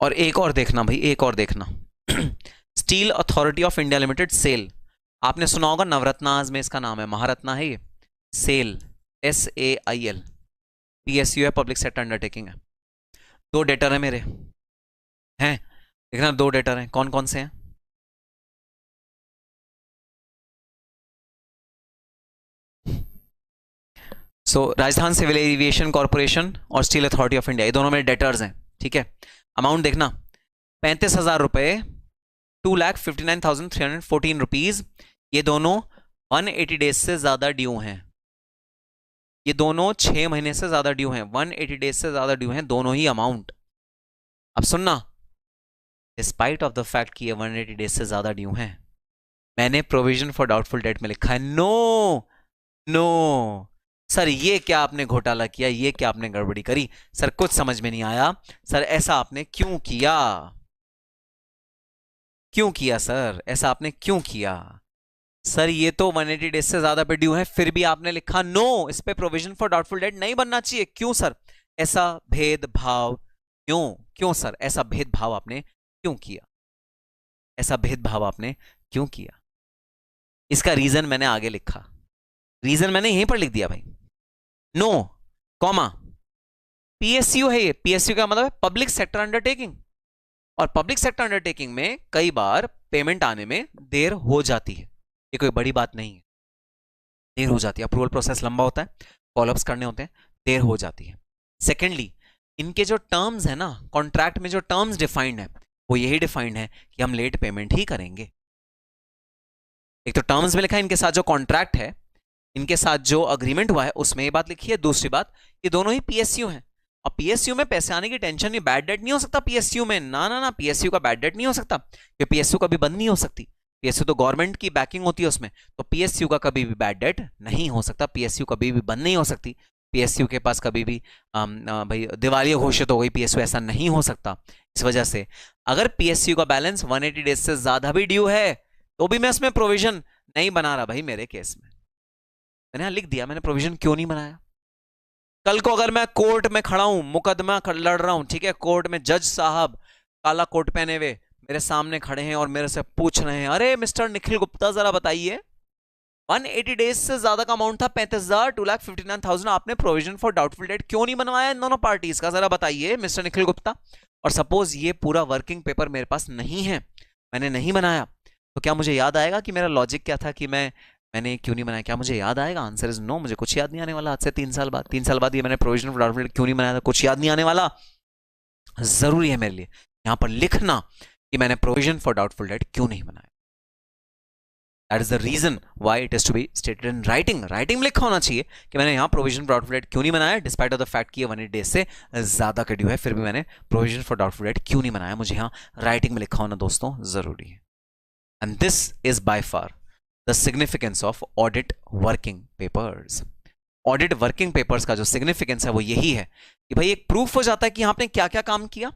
और एक और देखना भाई, एक और देखना steel authority of India limited SAIL, आपने सुना होगा नवरत्नाज में इसका नाम है, महारत्ना है ये, सेल SAIL, PSU है, पब्लिक सेक्टर अंडरटेकिंग है। 2 डेटर है मेरे, हैं देखना 2 डेटर हैं, कौन कौन से हैं? राजस्थान सिविल एविएशन कॉर्पोरेशन और स्टील अथॉरिटी ऑफ इंडिया, ये दोनों मेरे डेटर्स हैं, ठीक है। अमाउंट देखना 35,000 रुपए, 2,59,314 रुपीज, ये दोनों 180 डेज से ज्यादा ड्यू हैं, ये दोनों 6 महीने से ज्यादा ड्यू हैं, 180 डेज से ज्यादा ड्यू हैं दोनों ही अमाउंट। अब सुनना, डिस्पाइट ऑफ द फैक्ट कि ये 180 डेज से ज्यादा ड्यू हैं, मैंने प्रोविजन फॉर डाउटफुल डेट में लिखा है नो सर, ये क्या आपने घोटाला किया, ये क्या आपने गड़बड़ी करी सर, कुछ समझ में नहीं आया सर, ऐसा आपने क्यों किया, क्यों किया सर, ऐसा आपने क्यों किया सर, ये तो 180 डेज से ज्यादा पे ड्यू है, फिर भी आपने लिखा नो, इस पे प्रोविजन फॉर डाउटफुल डेट नहीं बनना चाहिए, क्यों सर, ऐसा भेदभाव क्यों सर, ऐसा भेदभाव आपने क्यों किया, ऐसा भेदभाव आपने क्यों किया? इसका रीजन मैंने आगे लिखा, रीजन मैंने यहीं पर लिख दिया भाई, नो कॉमा PSU है, ये PSU का मतलब है पब्लिक सेक्टर अंडरटेकिंग, और पब्लिक सेक्टर अंडरटेकिंग में कई बार पेमेंट आने में देर हो जाती है, ये कोई बड़ी बात नहीं है, देर हो जाती है, अप्रूवल प्रोसेस लंबा होता है, फॉलोअप्स करने होते हैं, देर हो जाती है। सेकेंडली, इनके जो टर्म्स है ना, कॉन्ट्रैक्ट में जो टर्म्स डिफाइंड है वो यही डिफाइंड है कि हम लेट पेमेंट ही करेंगे। एक तो टर्म्स में लिखा है, इनके साथ जो कॉन्ट्रैक्ट है, इनके साथ जो अग्रीमेंट हुआ है उसमें ये बात लिखी है। दूसरी बात, ये दोनों ही PSU हैं, और PSU में पैसे आने की टेंशन नहीं, बैड डेट नहीं हो सकता PSU में, ना PSU का बैड डेट नहीं हो सकता, ये PSU कभी बंद नहीं हो सकती, PSU तो गवर्नमेंट की बैकिंग होती है उसमें, तो PSU का कभी भी बैड डेट नहीं हो सकता, PSU कभी भी बंद नहीं हो सकती, PSU के पास कभी भी भाई दिवालिया घोषित हो गई PSU, ऐसा नहीं हो सकता। इस वजह से अगर PSU का बैलेंस 180 डेज से ज्यादा भी ड्यू है तो भी मैं इसमें प्रोविजन नहीं बना रहा भाई। मेरे केस में मैंने यहां लिख दिया, मैंने प्रोविजन क्यों नहीं बनाया। कल को अगर मैं कोर्ट में खड़ा हूं, मुकदमा लड़ रहा हूं, ठीक है, कोर्ट में जज साहब काला कोट पहने हुए मेरे सामने खड़े हैं और मेरे से पूछ रहे हैं, अरे मिस्टर निखिल गुप्ता जरा बताइए 180 डेज से ज्यादा का अमाउंट था 35,000, 2,59,000, आपने प्रोविजन फॉर डाउटफुल डेट क्यों नहीं बनवाया इन दोनों पार्टीज का, जरा बताइए मिस्टर निखिल गुप्ता। और सपोज ये पूरा वर्किंग पेपर मेरे पास नहीं है, मैंने नहीं बनाया, तो क्या मुझे याद आएगा कि मेरा लॉजिक क्या था कि मैंने क्यों नहीं बनाया? क्या मुझे याद आएगा? आंसर इज नो, मुझे कुछ याद नहीं आने वाला। आज से 3 साल बाद, 3 साल बाद ये मैंने प्रोविजन फॉर डाउटफुल डेट क्यों नहीं बनाया था, कुछ याद नहीं आने वाला। जरूरी है मेरे लिए यहां पर लिखना कि मैंने प्रोविजन फॉर डाउटफुल डेट क्यों नहीं बनाया। That is the reason why it is to be stated in writing. Writing में लिखा होना चाहिए कि मैंने यहाँ प्रोविजन फॉर डाउटफुल डेट क्यों नहीं बनाया, डिस्पाइट ऑफ द फैक्ट कि ये 180 डेज से ज्यादा का ड्यू है, फिर भी मैंने प्रोविजन फॉर डाउटफुल डेट क्यों नहीं बनाया। मुझे यहाँ राइटिंग में लिखा होना दोस्तों जरूरी है। And this is by far the significance of audit working papers. Audit working papers का जो सिग्निफिकेंस है वो यही है कि भाई एक प्रूफ हो जाता है कि आपने क्या क्या काम किया,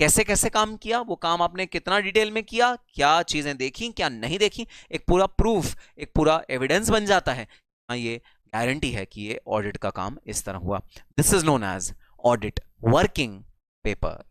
कैसे कैसे काम किया, वो काम आपने कितना डिटेल में किया, क्या चीजें देखी क्या नहीं देखी, एक पूरा प्रूफ, एक पूरा एविडेंस बन जाता है। हाँ, ये गारंटी है कि ये ऑडिट का काम इस तरह हुआ। This is known as audit working paper.